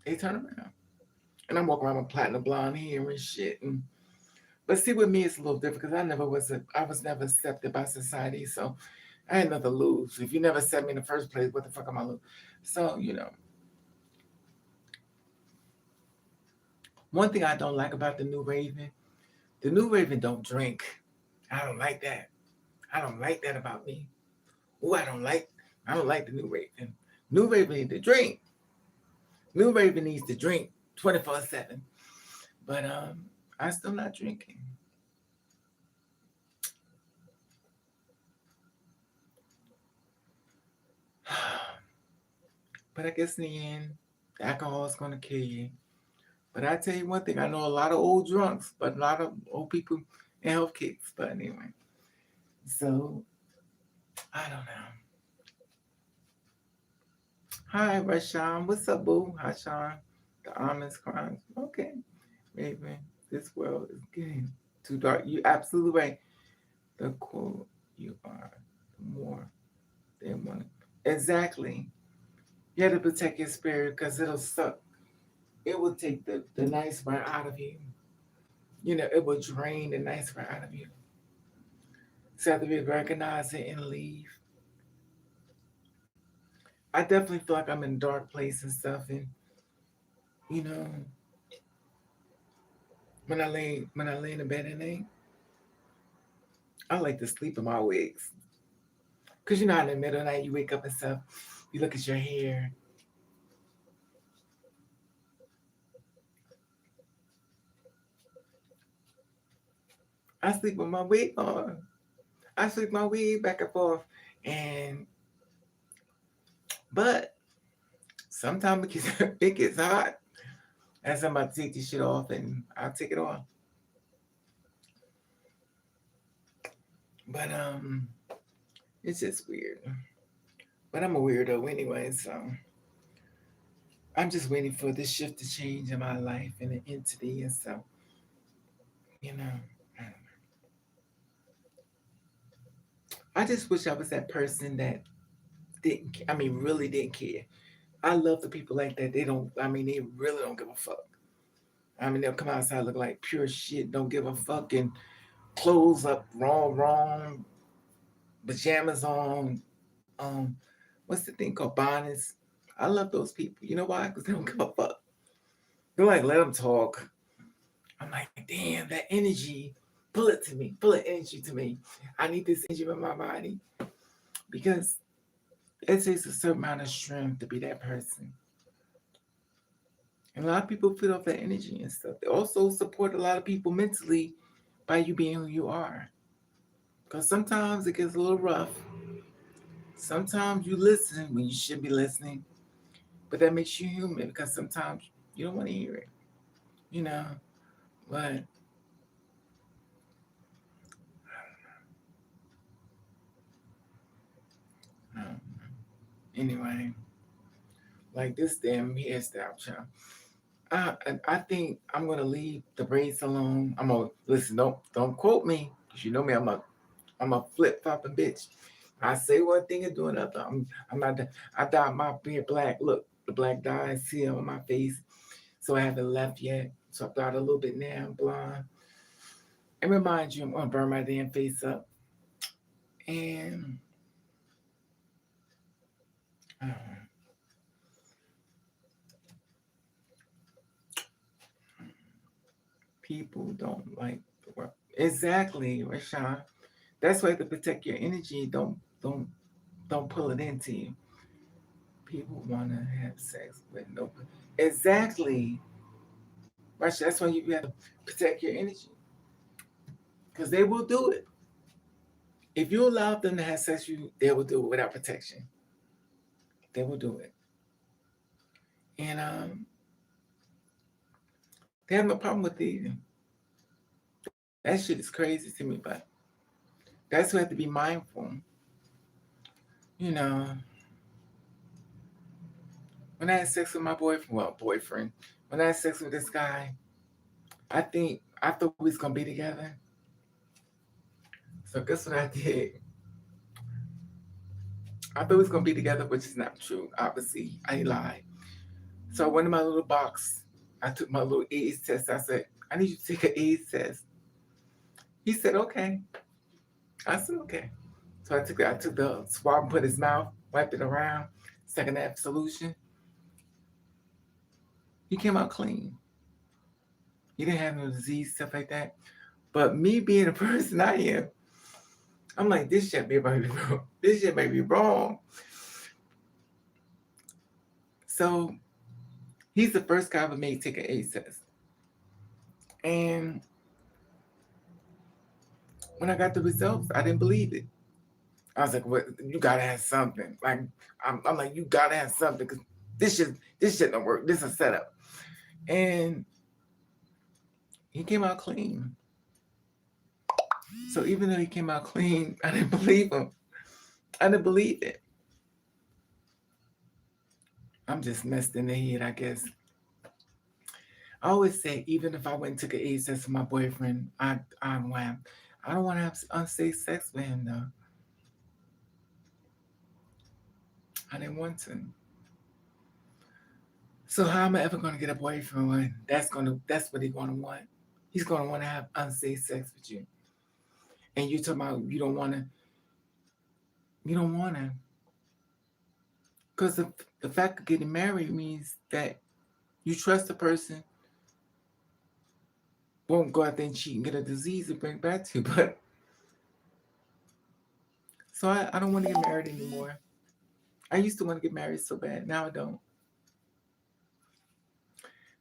they turn around. And I'm walking around with platinum blonde hair and shit. But see, with me, it's a little different because I was never accepted by society. So I had nothing to lose. If you never accept me in the first place, what the fuck am I lose? So, one thing I don't like about the new Raven don't drink. I don't like that. I don't like that about me. Oh, I don't like the new Raven. New Raven needs to drink. New Raven needs to drink 24/7. But I still not drinking. But I guess in the end, the alcohol is gonna kill you. But I tell you one thing, I know a lot of old drunks, but a lot of old people in health kits. But anyway, so I don't know. Hi, Rashawn. What's up, boo? Hi, Sean. The almonds crimes. Okay, Raven. This world is getting too dark. You absolutely right. The cool you are, the more they want. Exactly. You have to protect your spirit because it'll suck. It will take the nice part out of you. It will drain the nice part out of you. So you have to be recognize it and leave. I definitely feel like I'm in a dark place and stuff. And you know, when I lay in the bed at night, I like to sleep in my wigs. Cause you know, in the middle of the night, you wake up and stuff. You look at your hair. I sleep with my wig on. I sleep my wig back and forth, and but sometimes it gets, it gets hot, and so I'm about to take this shit off, and I'll take it off. But it's just weird. But I'm a weirdo anyway, so I'm just waiting for this shift to change in my life and the entity, and so you know, I just wish I was that person that didn't. I mean, really didn't care. I love the people like that. They don't. I mean, they really don't give a fuck. I mean, they'll come outside look like pure shit. Don't give a fuck and clothes up wrong, pajamas on. What's the thing called bonnets? I love those people. You know why? Because they don't give a fuck. They're like, let them talk. I'm like, damn, that energy. Pull it to me. Pull the energy to me. I need this energy in my body because it takes a certain amount of strength to be that person. And a lot of people feed off that energy and stuff. They also support a lot of people mentally by you being who you are. Because sometimes it gets a little rough. Sometimes you listen when you should be listening, but that makes you human because sometimes you don't want to hear it, you know. But um, anyway, like this damn hairstyle, child. I think I'm gonna leave the braids alone. I'm gonna listen. Don't quote me, cause you know me. I'm a flip flopping bitch. I say one thing and do another. I'm not. I dyed my beard black. Look, the black dye is here on my face, so I haven't left yet. So I dyed a little bit now. I'm blonde. And remind you, I'm gonna burn my damn face up. And uh, people don't like the work. Exactly, Rashawn. That's why to protect your energy. Don't pull it into you. People want to have sex with no. Exactly. Right. That's why you have to protect your energy because they will do it. If you allow them to have sex with you, they will do it without protection. They will do it. And they have no problem with it. That shit is crazy to me, but that's why I have to be mindful. You know, when I had sex with my boyfriend, when I had sex with this guy, I thought we was gonna be together. So guess what I did? I thought we was gonna be together, which is not true. Obviously, I lied. So I went in my little box. I took my little AIDS test. I said, I need you to take an AIDS test. He said, okay. I said, okay. So I took the swab and put his mouth, wiped it around, second half solution. He came out clean. He didn't have no disease, stuff like that. But me being a person I am, I'm like, this shit may be wrong. This shit may be wrong. So he's the first guy I ever made take an AIDS test. And when I got the results, I didn't believe it. I was like, "What? You gotta have something." Like, I'm like, "You gotta have something because this shit don't work. This is a setup." And he came out clean. So even though he came out clean, I didn't believe him. I didn't believe it. I'm just messed in the head, I guess. I always say, even if I went and took an AIDS test with my boyfriend, I don't want to have unsafe sex with him though. I didn't want to. So how am I ever gonna get a boyfriend when that's what he's gonna want? He's gonna want to have unsafe sex with you. And you talking about you don't wanna Because the fact of getting married means that you trust the person, won't go out there and cheat and get a disease and bring it back to you. But so I don't want to get married anymore. I used to want to get married so bad. Now I don't.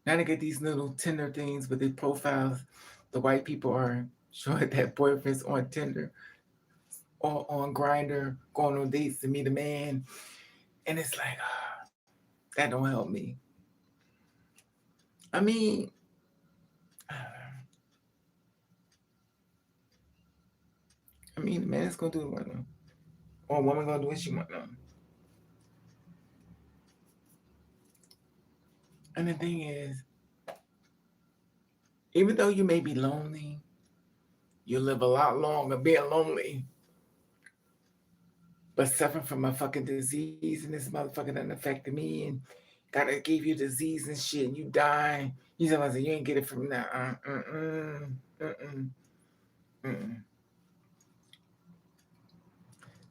Now they get these little Tinder things with their profiles. The white people are showing that boyfriends on Tinder or on Grinder, going on dates to meet a man. And it's like, that don't help me. I mean, the man is gonna do what he want, or a woman gonna do what she want. And the thing is, even though you may be lonely, you live a lot longer being lonely, but suffering from a fucking disease, and this motherfucker done affected me, and gotta give you disease and shit, and you die. You tell me you ain't get it from that. Then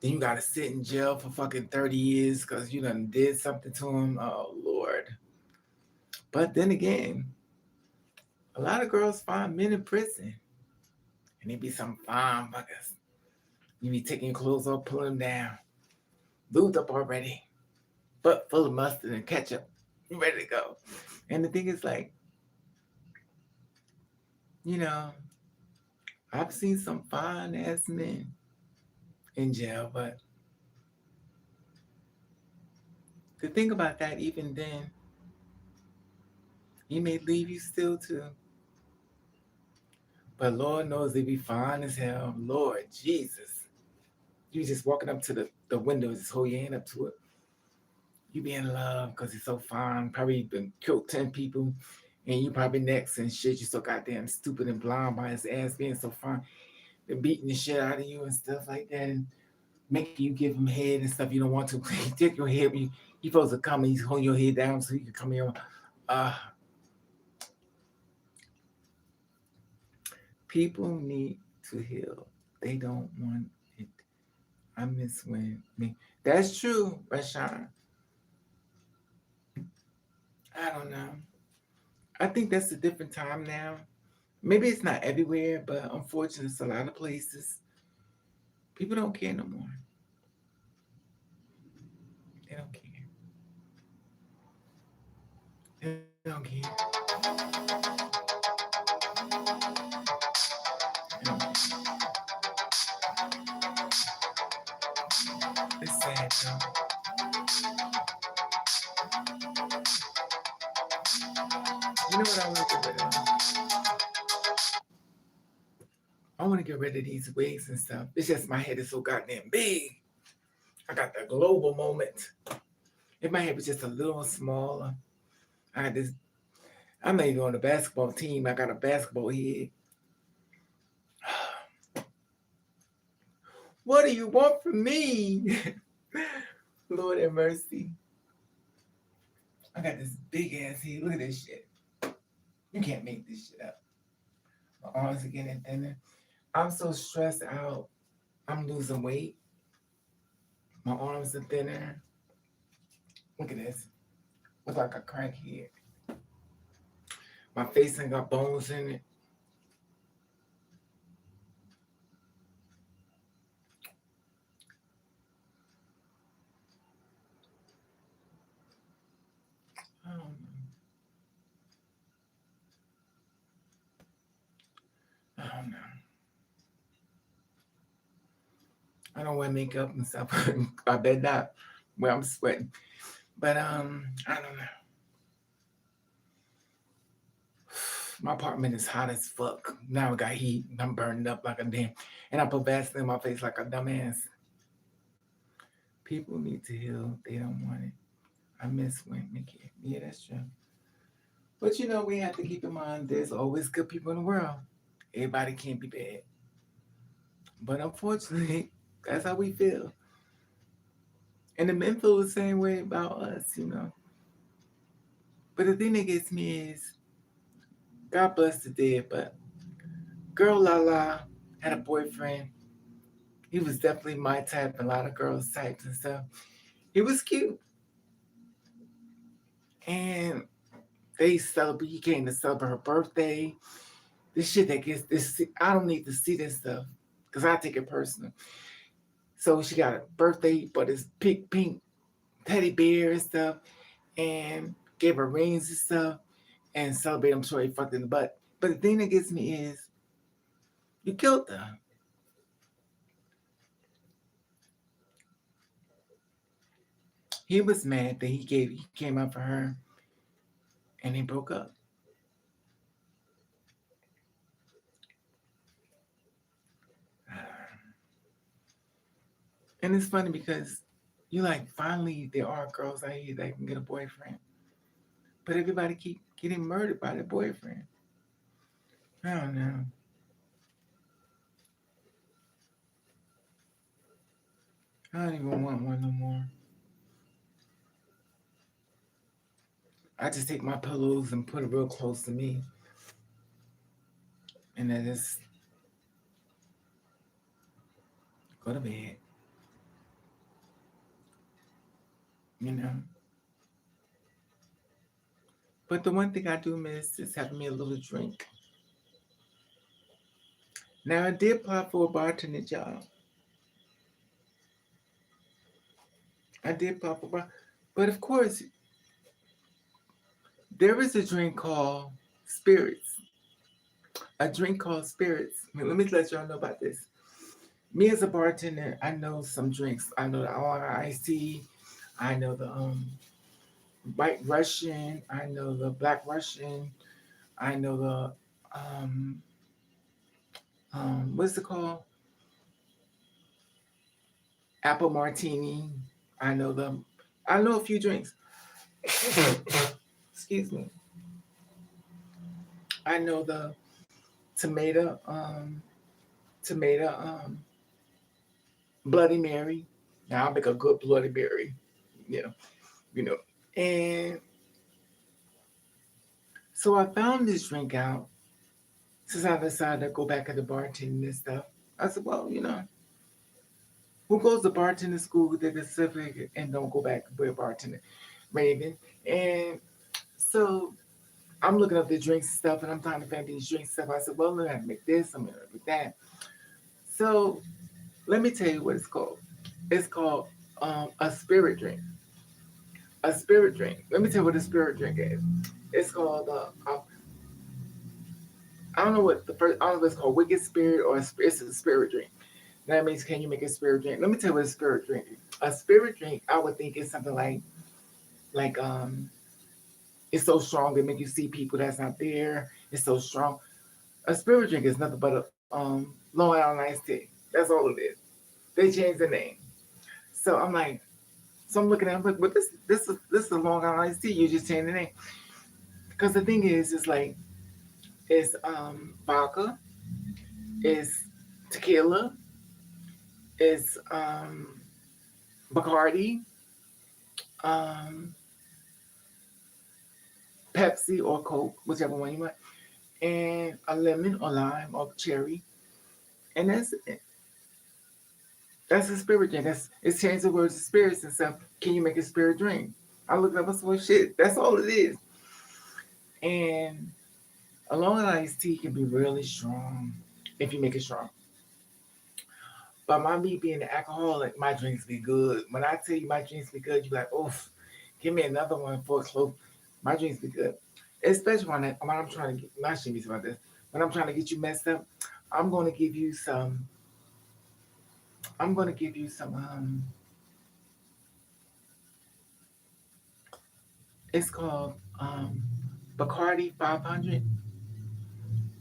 you gotta sit in jail for fucking 30 years because you done did something to him. Oh Lord. But then again, a lot of girls find men in prison. And they be some fine fuckers. You be taking your clothes off, pulling them down. Lubed up already. Butt full of mustard and ketchup. You ready to go. And the thing is like, you know, I've seen some fine ass men in jail, but the thing about that, even then, he may leave you still too. But Lord knows they be fine as hell. Lord Jesus. You just walking up to the window, just hold your hand up to it. You be in love because he's so fine. Probably been killed 10 people. And you probably next and shit. You so goddamn stupid and blind by his ass being so fine. They're beating the shit out of you and stuff like that. And making you give him head and stuff you don't want to. He take your head. You supposed to come and he's holding your head down so you can come here. People need to heal. They don't want it. I miss when me. That's true, Rashawn. I don't know. I think that's a different time now. Maybe it's not everywhere, but unfortunately, it's a lot of places. People don't care no more. They don't care. They don't care. They don't care. It's sad though. You know what I want to get rid of? I want to get rid of these wigs and stuff. It's just my head is so goddamn big. I got the global moment. If my head was just a little smaller, I got this. I'm not even on the basketball team. I got a basketball head. What do you want from me? Lord have mercy. I got this big ass head. Look at this shit. You can't make this shit up. My arms are getting thinner. I'm so stressed out. I'm losing weight. My arms are thinner. Look at this. Look like a crackhead. My face ain't got bones in it. I don't know. I don't know. I don't wear makeup and stuff. I bet not where I'm sweating. But I don't know. My apartment is hot as fuck. Now I got heat. I'm burning up like a damn. And I put Vaseline in my face like a dumbass. People need to heal. They don't want it. I miss women. Yeah, that's true. But you know, we have to keep in mind there's always good people in the world. Everybody can't be bad. But unfortunately, that's how we feel. And the men feel the same way about us. But the thing that gets me is, God bless the dead, but girl Lala had a boyfriend. He was definitely my type and a lot of girls' types and stuff. He was cute. and they celebrate. He came to celebrate her birthday. This shit that gets this. I don't need to see this stuff because I take it personal. So she got a birthday, but it's pink teddy bear and stuff, and gave her rings and stuff, and celebrate. I'm sure he fucked in the butt. But the thing that gets me is, you killed her. He was mad that he came out for her, and they broke up. And it's funny because you like finally there are girls out here that can get a boyfriend, but everybody keep getting murdered by their boyfriend. I don't know. I don't even want one no more. I just take my pillows and put it real close to me, and then just go to bed. You know. But the one thing I do miss is having me a little drink. Now I did apply for a bartender job. I did apply for bar, but of course there is a drink called spirits. A drink called spirits. Let me let y'all know about this. Me as a bartender, I know some drinks. I know the all iced tea. I know the white Russian. I know the black Russian. I know the what's it called? Apple martini. I know the I know a few drinks. Excuse me. I know the tomato tomato Bloody Mary. Now I'll make a good Bloody Mary. You know, you know. And so I found this drink out since I decided to go back at the bartending and stuff. I said, well, who goes to bartending school with a certificate and don't go back with bartending? Raven. And so I'm looking up the drinks and stuff, and I'm trying to find these drinks and stuff. I said, well, I'm going to make this, I'm going to make that. So let me tell you what it's called. It's called a spirit drink. A spirit drink. Let me tell you what a spirit drink is. It's called I don't know what the first. I don't know if it's called wicked spirit or it's a spirit drink. That means can you make a spirit drink? Let me tell you what a spirit drink is. A spirit drink, I would think is something like it's so strong it make you see people that's not there. It's so strong. A spirit drink is nothing but a Long Island iced tea. That's all it is. They changed the name. So I'm like, so I'm looking at it, I'm like, but this is a Long Island iced tea. You just changed the name. Because the thing is, it's like it's vodka, it's tequila, it's Bacardi, um, Pepsi or Coke, whichever one you want, and a lemon or lime or cherry, and that's it. That's a spirit drink. It's changed the words to spirits and stuff. Can you make a spirit drink? I looked up and said, well, shit, that's all it is. And a long iced tea can be really strong if you make it strong. But my me being an alcoholic, my drinks be good. When I tell you my drinks be good, you be like, oof, give me another one for a close. My drinks be good. Especially when I'm trying to get my shit be about this. When I'm trying to get you messed up, I'm gonna give you some I'm gonna give you some it's called Bacardi 500.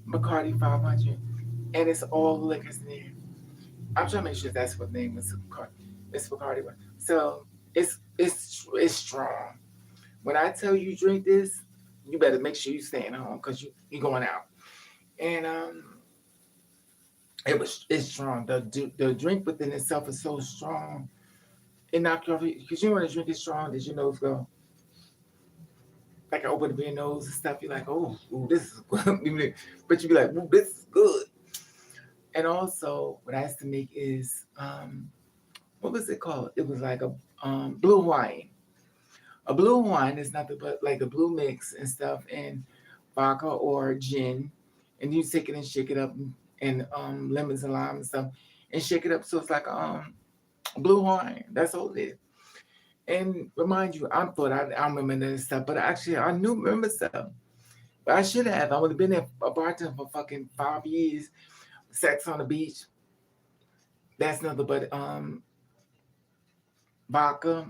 Bacardi 500. And it's all liquors in there. I'm trying to make sure that's what the name is. It's Bacardi. So it's strong. When I tell you drink this, you better make sure you staying home because you going out. And it's strong. The drink within itself is so strong. It knock you off because you know when the drink is strong, does your nose go like I open up your nose and stuff. You're like, oh, ooh, this is good. But you be like, ooh, this is good. And also, what I used to make is what was it called? It was like a blue wine. A blue wine is nothing but like the blue mix and stuff and vodka or gin, and you take it and shake it up and lemons and lime and stuff, and shake it up so it's like blue wine. That's all it is. And remind you, I remember that stuff, but actually I knew remember stuff. But I should have. I would have been a bartender for fucking 5 years. Sex on the beach. That's nothing but vodka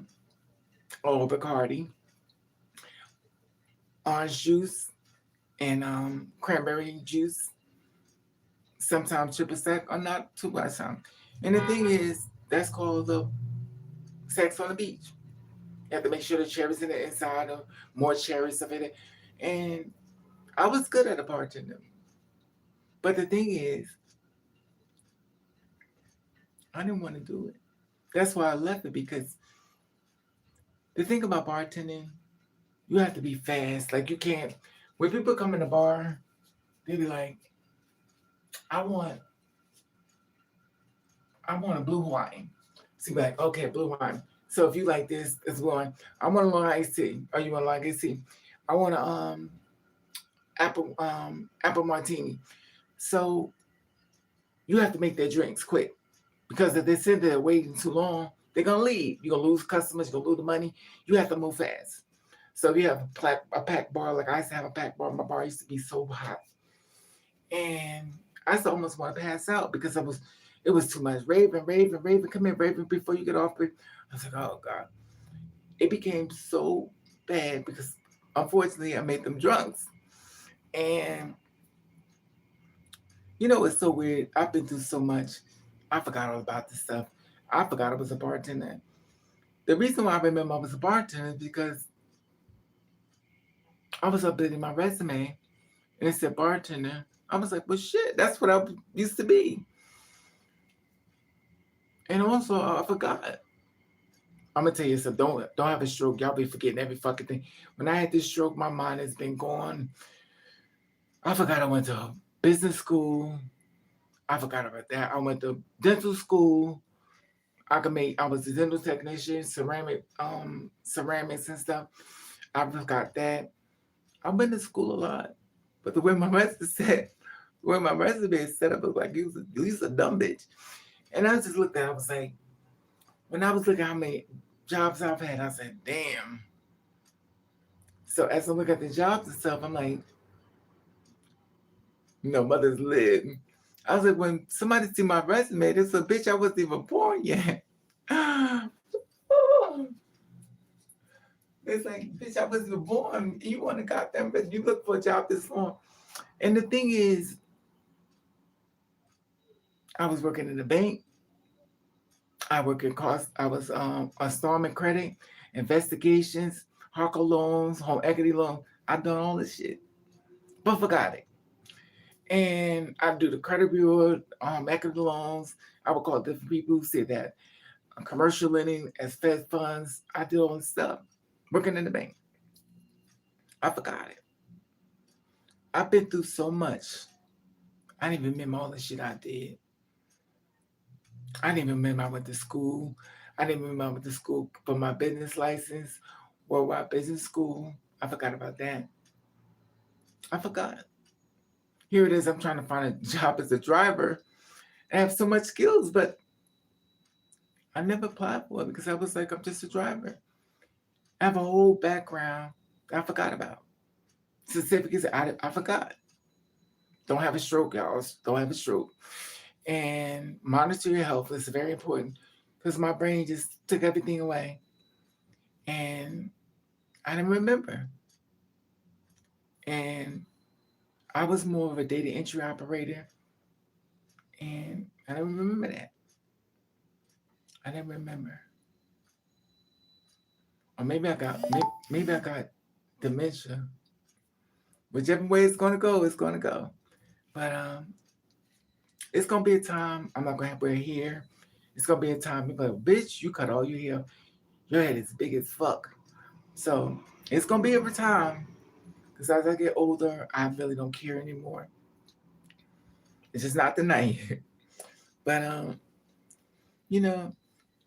or Bacardi, orange juice, and cranberry juice. Sometimes triple sec or not too much time. And the thing is, that's called the sex on the beach. You have to make sure the cherries in the inside or more cherries stuff in it. And I was good at a bartender. But the thing is, I didn't want to do it. That's why I left it because the thing about bartending, you have to be fast. Like you can't. When people come in the bar, they be like, "I want, I want a blue wine." So you be like, "Okay, blue wine." So if you like this, it's one. I want a long iced tea. Or you want a long iced tea? I want a apple martini. So you have to make their drinks quick because if they sit there waiting too long, they're gonna leave. You're gonna lose customers. You're gonna lose the money. You have to move fast. So if you have a packed bar, like I used to have a packed bar. My bar used to be so hot, and I used to almost want to pass out because it was too much. Raven, Raven, Raven, come in, Raven, before you get off it. I was like, oh God. It became so bad because unfortunately I made them drunks. And it's so weird. I've been through so much. I forgot all about this stuff. I forgot I was a bartender. The reason why I remember I was a bartender is because I was updating my resume and it said bartender. I was like, well, shit, that's what I used to be. And also, I forgot. I'm gonna tell you something. Don't have a stroke. Y'all be forgetting every fucking thing. When I had this stroke, my mind has been gone. I forgot I went to business school. I forgot about that. I went to dental school. I was a dental technician, ceramics and stuff. I forgot that. I've been to school a lot. But the way my resume said, the way my resume is set up, it was like he's a dumb bitch. And I just looked at it, I was like, when I was looking at how many jobs I've had, I said, damn. So as I look at the jobs and stuff, I'm like, mother's lib. I was like, when somebody see my resume, this a bitch I wasn't even born yet. It's like, bitch, I wasn't even born. You want to goddamn, but you look for a job this long. And the thing is, I was working in the bank. I work in cost. I was installment credit, investigations, Harco loans, home equity loan. I done all this shit, but forgot it. And I do the credit bureau, equity loans. I would call different people who say that commercial lending as Fed funds. I did all this stuff working in the bank. I forgot it. I've been through so much. I didn't even remember all the shit I did. I didn't even remember I went to school. I didn't remember I went to school for my business license, worldwide business school. I forgot about that. I forgot. Here it is. I'm trying to find a job as a driver. I have so much skills, but I never applied for it because I was like, I'm just a driver. I have a whole background I forgot about. Certificates I forgot. Don't have a stroke, y'all. Don't have a stroke. And monitor your health is very important because my brain just took everything away. And I didn't remember. And I was more of a data entry operator. And I didn't remember that. I didn't remember. Or maybe I got dementia. Whichever way it's gonna go, it's gonna go. But it's gonna be a time I'm not gonna have wear hair. It's gonna be a time people like, bitch, you cut all your hair. Your head is big as fuck. So it's gonna be every time. Because as I get older, I really don't care anymore. It's just not the night. But you know,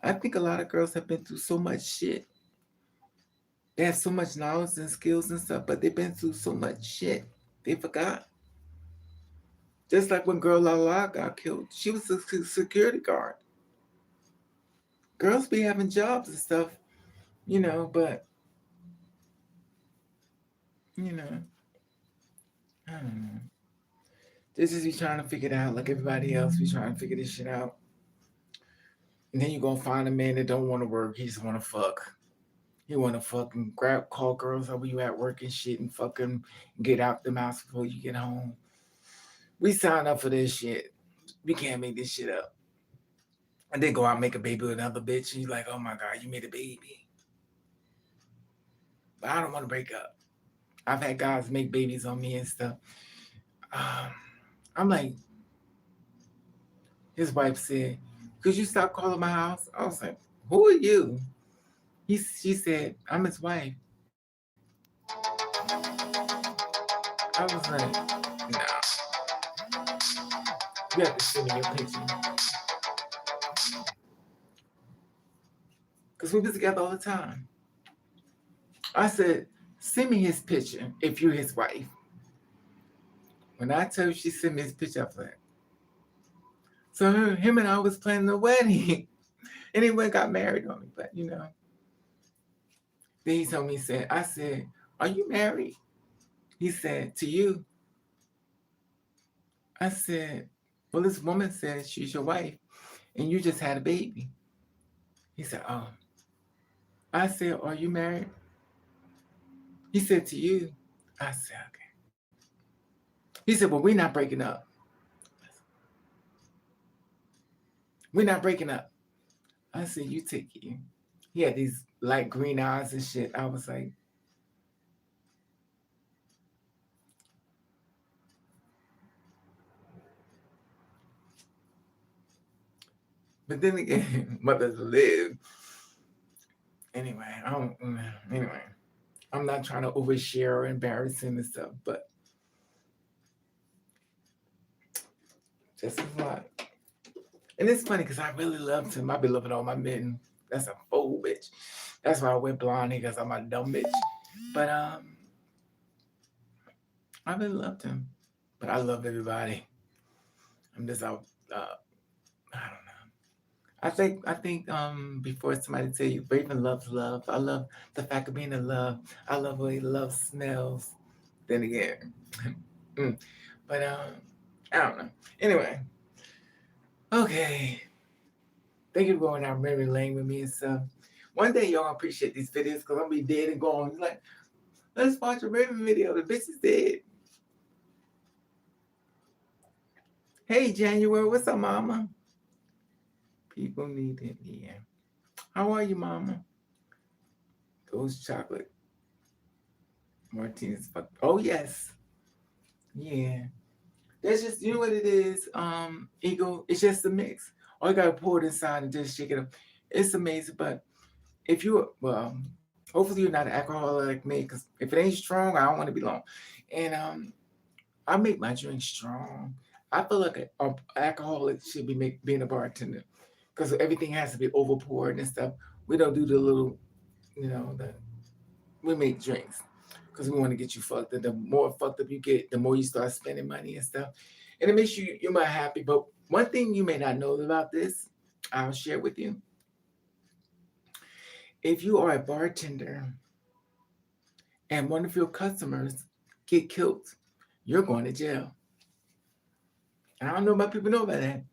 I think a lot of girls have been through so much shit They have so much knowledge and skills and stuff, but they've been through so much shit. They forgot. Just like when girl La La got killed, she was a security guard. Girls be having jobs and stuff, but you know, I don't know. They just be trying to figure it out like everybody else be trying to figure this shit out. And then you gonna find a man that don't want to work. He just want to fuck. He want to fucking call girls over you at work and shit and fucking get out the house before you get home. We signed up for this shit. We can't make this shit up. And then go out and make a baby with another bitch. And you're like, oh my God, you made a baby. But I don't want to break up. I've had guys make babies on me and stuff. Um, I'm like, his wife said, could you stop calling my house? I was like, who are you? She said, I'm his wife. I was like, nah, you have to send me your picture. Because we was together all the time. I said, send me his picture if you're his wife. When I tell you she sent me his picture, I was like, so him and I was planning a wedding. And he went got married on me, but Then he told me, I said, are you married? He said, to you. I said, well, this woman said she's your wife and you just had a baby. He said, oh. I said, are you married? He said, to you. I said, okay. He said, well, we're not breaking up. We're not breaking up. I said, you take it. He had these light green eyes and shit. I was like, but then again, mothers live. Anyway, I'm not trying to overshare or embarrass him and stuff, but just a lot. And it's funny because I really loved him. I've been loving all my men. That's a fool bitch. That's why I went blonde because I'm a dumb bitch. But I really loved him. But I love everybody. I'm just out. I don't know. I think before somebody tell you Raven loves love. I love the fact of being in love. I love the way love smells. Then again. But I don't know. Anyway. Okay. Thank you for going down memory lane with me and stuff. One day y'all appreciate these videos because I'm gonna be dead and gone. Like, let's watch a Raven video. The bitch is dead. Hey January, what's up, mama? People need it, yeah. How are you, mama? Ghost chocolate. Martinez. Oh yes. Yeah. That's just what it is. Eagle. It's just a mix. All you gotta pour it inside and just shake it up. It's amazing. But if you hopefully you're not an alcoholic like me, because if it ain't strong, I don't want to be long. And I make my drink strong. I feel like an alcoholic should be being a bartender, because everything has to be over poured and stuff. We don't do the little, that we make drinks because we want to get you fucked up. The more fucked up you get, the more you start spending money and stuff, and it makes you're more happy. But one thing you may not know about this, I'll share with you. If you are a bartender and one of your customers get killed, you're going to jail. I don't know about people know about that.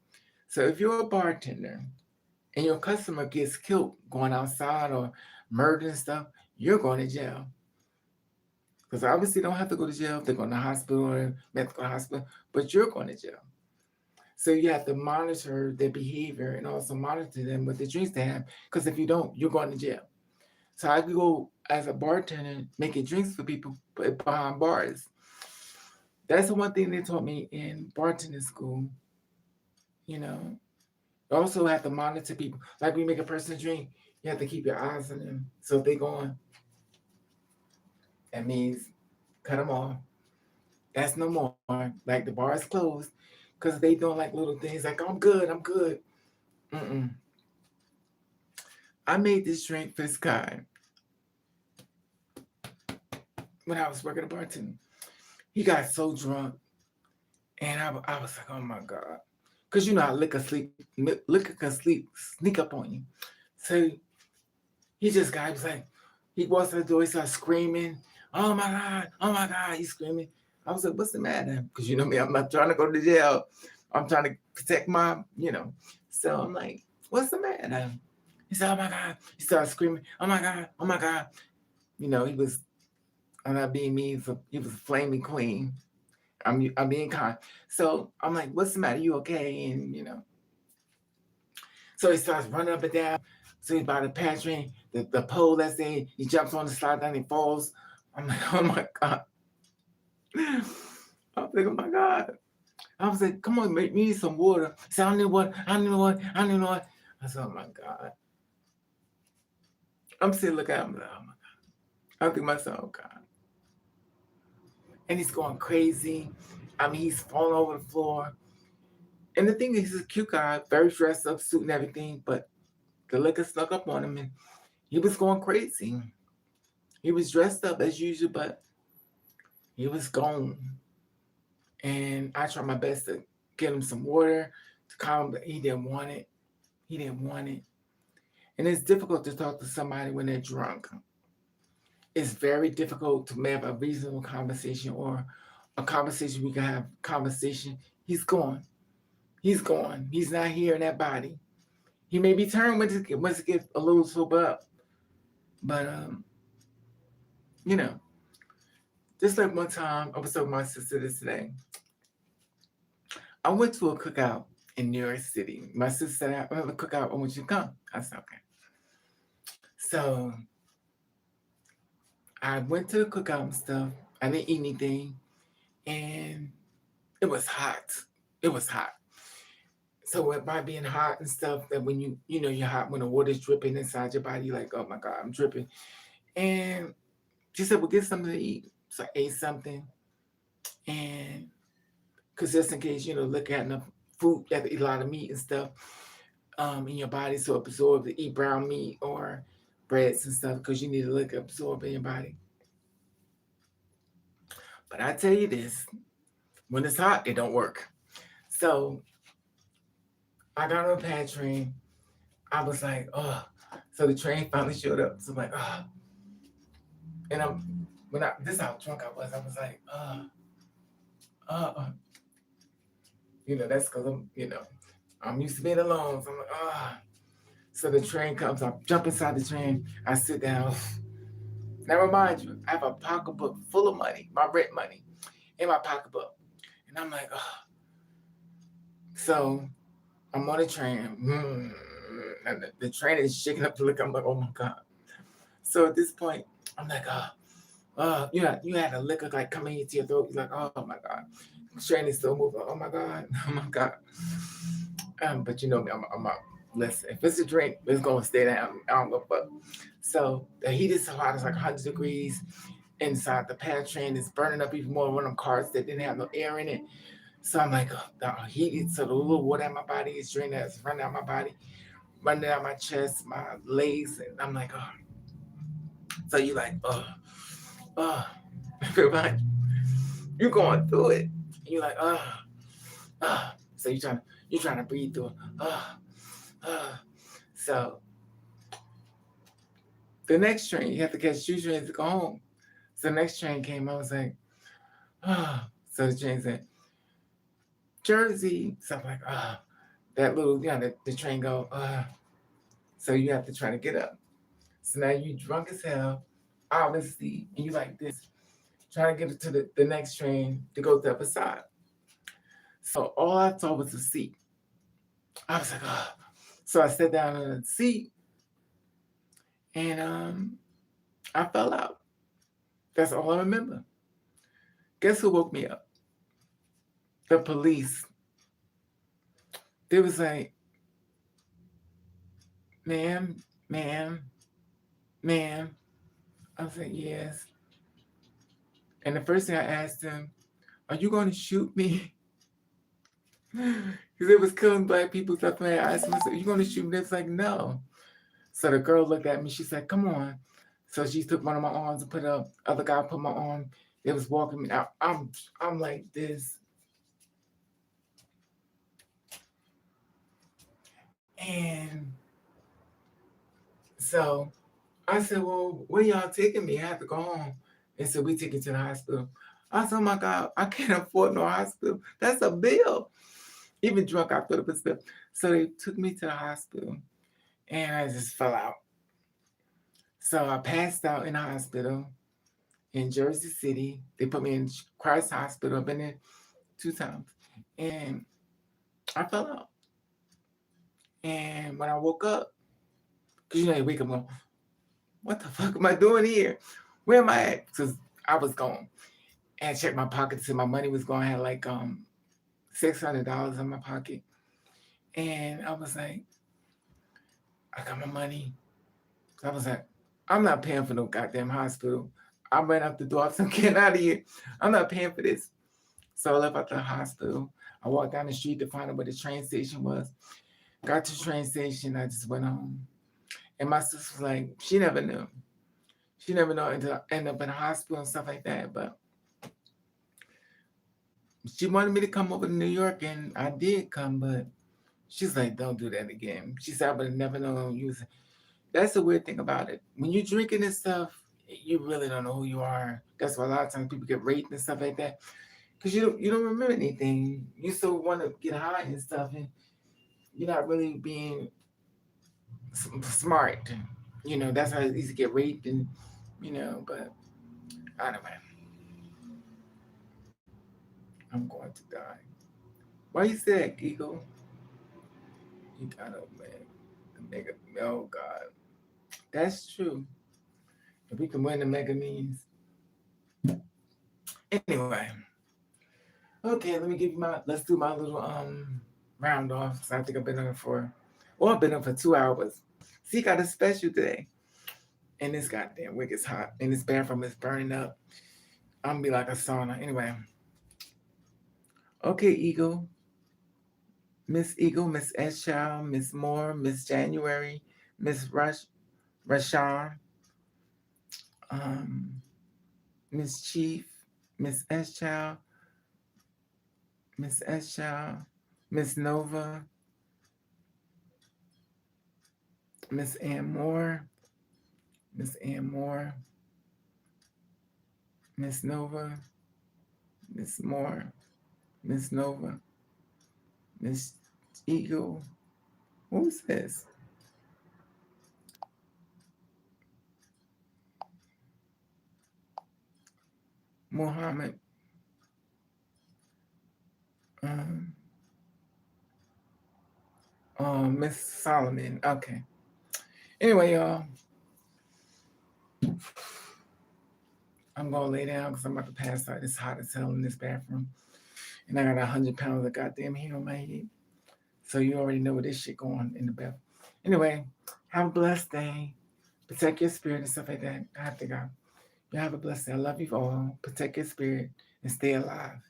So if you're a bartender and your customer gets killed going outside or murder and stuff, you're going to jail. Because obviously don't have to go to jail if they're going to hospital or medical hospital, but you're going to jail. So you have to monitor their behavior and also monitor them with the drinks they have. Because if you don't, you're going to jail. So I could go as a bartender making drinks for people behind bars. That's the one thing they taught me in bartending school. You also have to monitor people. Like we make a person drink, you have to keep your eyes on them. So if they're going, that means cut them off. That's no more. Like the bar is closed because they doing like little things like, I'm good, I'm good. I made this drink for Sky. when I was working at bartender. He got so drunk, and I was like, oh my God. Because you know how liquor can sneak up on you. So he was like, he walks to the door, he starts screaming, oh my God, he's screaming. I was like, what's the matter? Because you know me, I'm not trying to go to jail. I'm trying to protect my. So I'm like, what's the matter? He said, oh my God. He started screaming, oh my God, oh my God. I'm not being mean, he was a flaming queen. I'm being kind. So I'm like, what's the matter? You okay? And so he starts running up and down. So he's by the pantry, the pole that's there. He jumps on the slide down, he falls. I'm like, oh my God. I'm like, oh my God. I was like, come on, we need some water. He said, I don't need water. I don't need water. I don't need water. I said, oh my God. I'm still looking at him like, oh my God. I think myself, oh God. And he's going crazy. I mean, he's falling over the floor. And the thing is, he's a cute guy, very dressed up, suit and everything, but the liquor snuck up on him and he was going crazy. He was dressed up as usual, but he was gone. And I tried my best to get him some water to calm him, but he didn't want it. He didn't want it. And it's difficult to talk to somebody when they're drunk. It's very difficult to have a reasonable conversation or a conversation we can have conversation. He's gone. He's gone. He's not here in that body. He may be turned once it gets a little sober up. But just like one time, I was talking to my sister this today. I went to a cookout in New York City. My sister said, I have a cookout, I want you to come. I said, okay. So I went to the cookout and stuff. I didn't eat anything. And it was hot. It was hot. So by being hot and stuff, that when you're hot, when the water's dripping inside your body, you're like, oh my God, I'm dripping. And she said, well, get something to eat. So I ate something. And because just in case, look at enough food, you have to eat a lot of meat and stuff in your body so absorb to eat brown meat or breads and stuff because you need to look absorb in your body. But I tell you this, when it's hot, it don't work. So I got on a pad train. I was like, oh. So the train finally showed up. So I'm like, oh. And this is how drunk I was. I was like, that's because I'm used to being alone. So I'm like, So the train comes, I jump inside the train, I sit down. Now remind you, I have a pocketbook full of money, my rent money, in my pocketbook. And I'm like, So I'm on the train. And the train is shaking up to look. I'm like, oh my God. So at this point, I'm like, you had a liquor like coming into your throat. You're like, oh my God. The train is still moving. Oh my God. Oh my God. But you know me, I'm out. Listen, if it's a drink, it's gonna stay down. I don't go fuck. So the heat is so hot, it's like 100 degrees inside the pad train. It's burning up even more. One of them cars that didn't have no air in it. So I'm like, the heat, so the little water in my body is draining, it's running out my body, running down my chest, my legs, and I'm like, oh. So you like, everybody, you're going through it. And you're like, So you're trying to breathe through it. So the next train, you have to catch 2 trains to go home. So the next train came, I was like, So the train said, Jersey. So I'm like, that little, the train go, So you have to try to get up. So now you drunk as hell, obviously, and you like this, trying to get to the next train to go to the other side. So all I saw was a seat. I was like, So I sat down on the seat, and I fell out. That's all I remember. Guess who woke me up? The police. They was like, ma'am. I was like, yes. And the first thing I asked them, are you going to shoot me? Because it was killing black people, stuff like that. I asked them, are you going to shoot me? They was like, no. So the girl looked at me. She said, come on. So she took one of my arms and put up. Other guy put my arm. They was walking me out. I'm like this, and so I said, "Well, where y'all taking me? I have to go home." They said, "We take you to the hospital." I said, "Oh my God, I can't afford no hospital. That's a bill." Even drunk, I thought it was bill. So they took me to the hospital, and I just fell out. So I passed out in the hospital in Jersey City. They put me in Christ Hospital. I've been there 2 times, and I fell out. And when I woke up, because you wake up going, what the fuck am I doing here? Where am I at? Because I was gone. And I checked my pocket to see my money was going. I had like $600 in my pocket. And I was like, I got my money. So I was like, I'm not paying for no goddamn hospital. I ran out the door. I said, get out of here. I'm not paying for this. So I left out the hospital. I walked down the street to find out where the train station was. Got to the train station. I just went home. And my sister was like, she never knew. She never knew until I ended up in the hospital and stuff like that. But she wanted me to come over to New York, and I did come, but she's like, don't do that again. She said, I would have never known you was. That's the weird thing about it. When you're drinking and stuff, you really don't know who you are. That's why a lot of times people get raped and stuff like that. Because you don't remember anything. You still want to get high and stuff, and you're not really being smart. That's how it's easy to get raped but anyway, I'm going to die. Why you sick, Eagle? You got up, man. The mega, oh God. That's true. If we can win the mega means. Anyway. Okay, let me give you let's do my little round off. So I think I've been on it I've been on for 2 hours. See, got a special today. And this goddamn wig is hot. And this bathroom is burning up. I'm gonna be like a sauna. Anyway. Okay, Eagle. Miss Eagle, Miss Eschild, Miss Moore, Miss January, Miss Rashawn, um, Miss Chief, Miss Eschild, Miss Eschild, Miss Nova, Miss Ann Moore, Miss Ann Moore, Miss Nova, Miss Moore, Miss Nova, Miss Eagle. Who's this? Muhammad. Um, Miss Solomon. Okay. Anyway, y'all, I'm gonna lay down because I'm about to pass out. It's hot as hell in this bathroom, and I got 100 pounds of goddamn hair on my head. So you already know where this shit going in the bathroom. Anyway, have a blessed day. Protect your spirit and stuff like that. I have to go. You have a blessed day. I love you all. Protect your spirit and stay alive.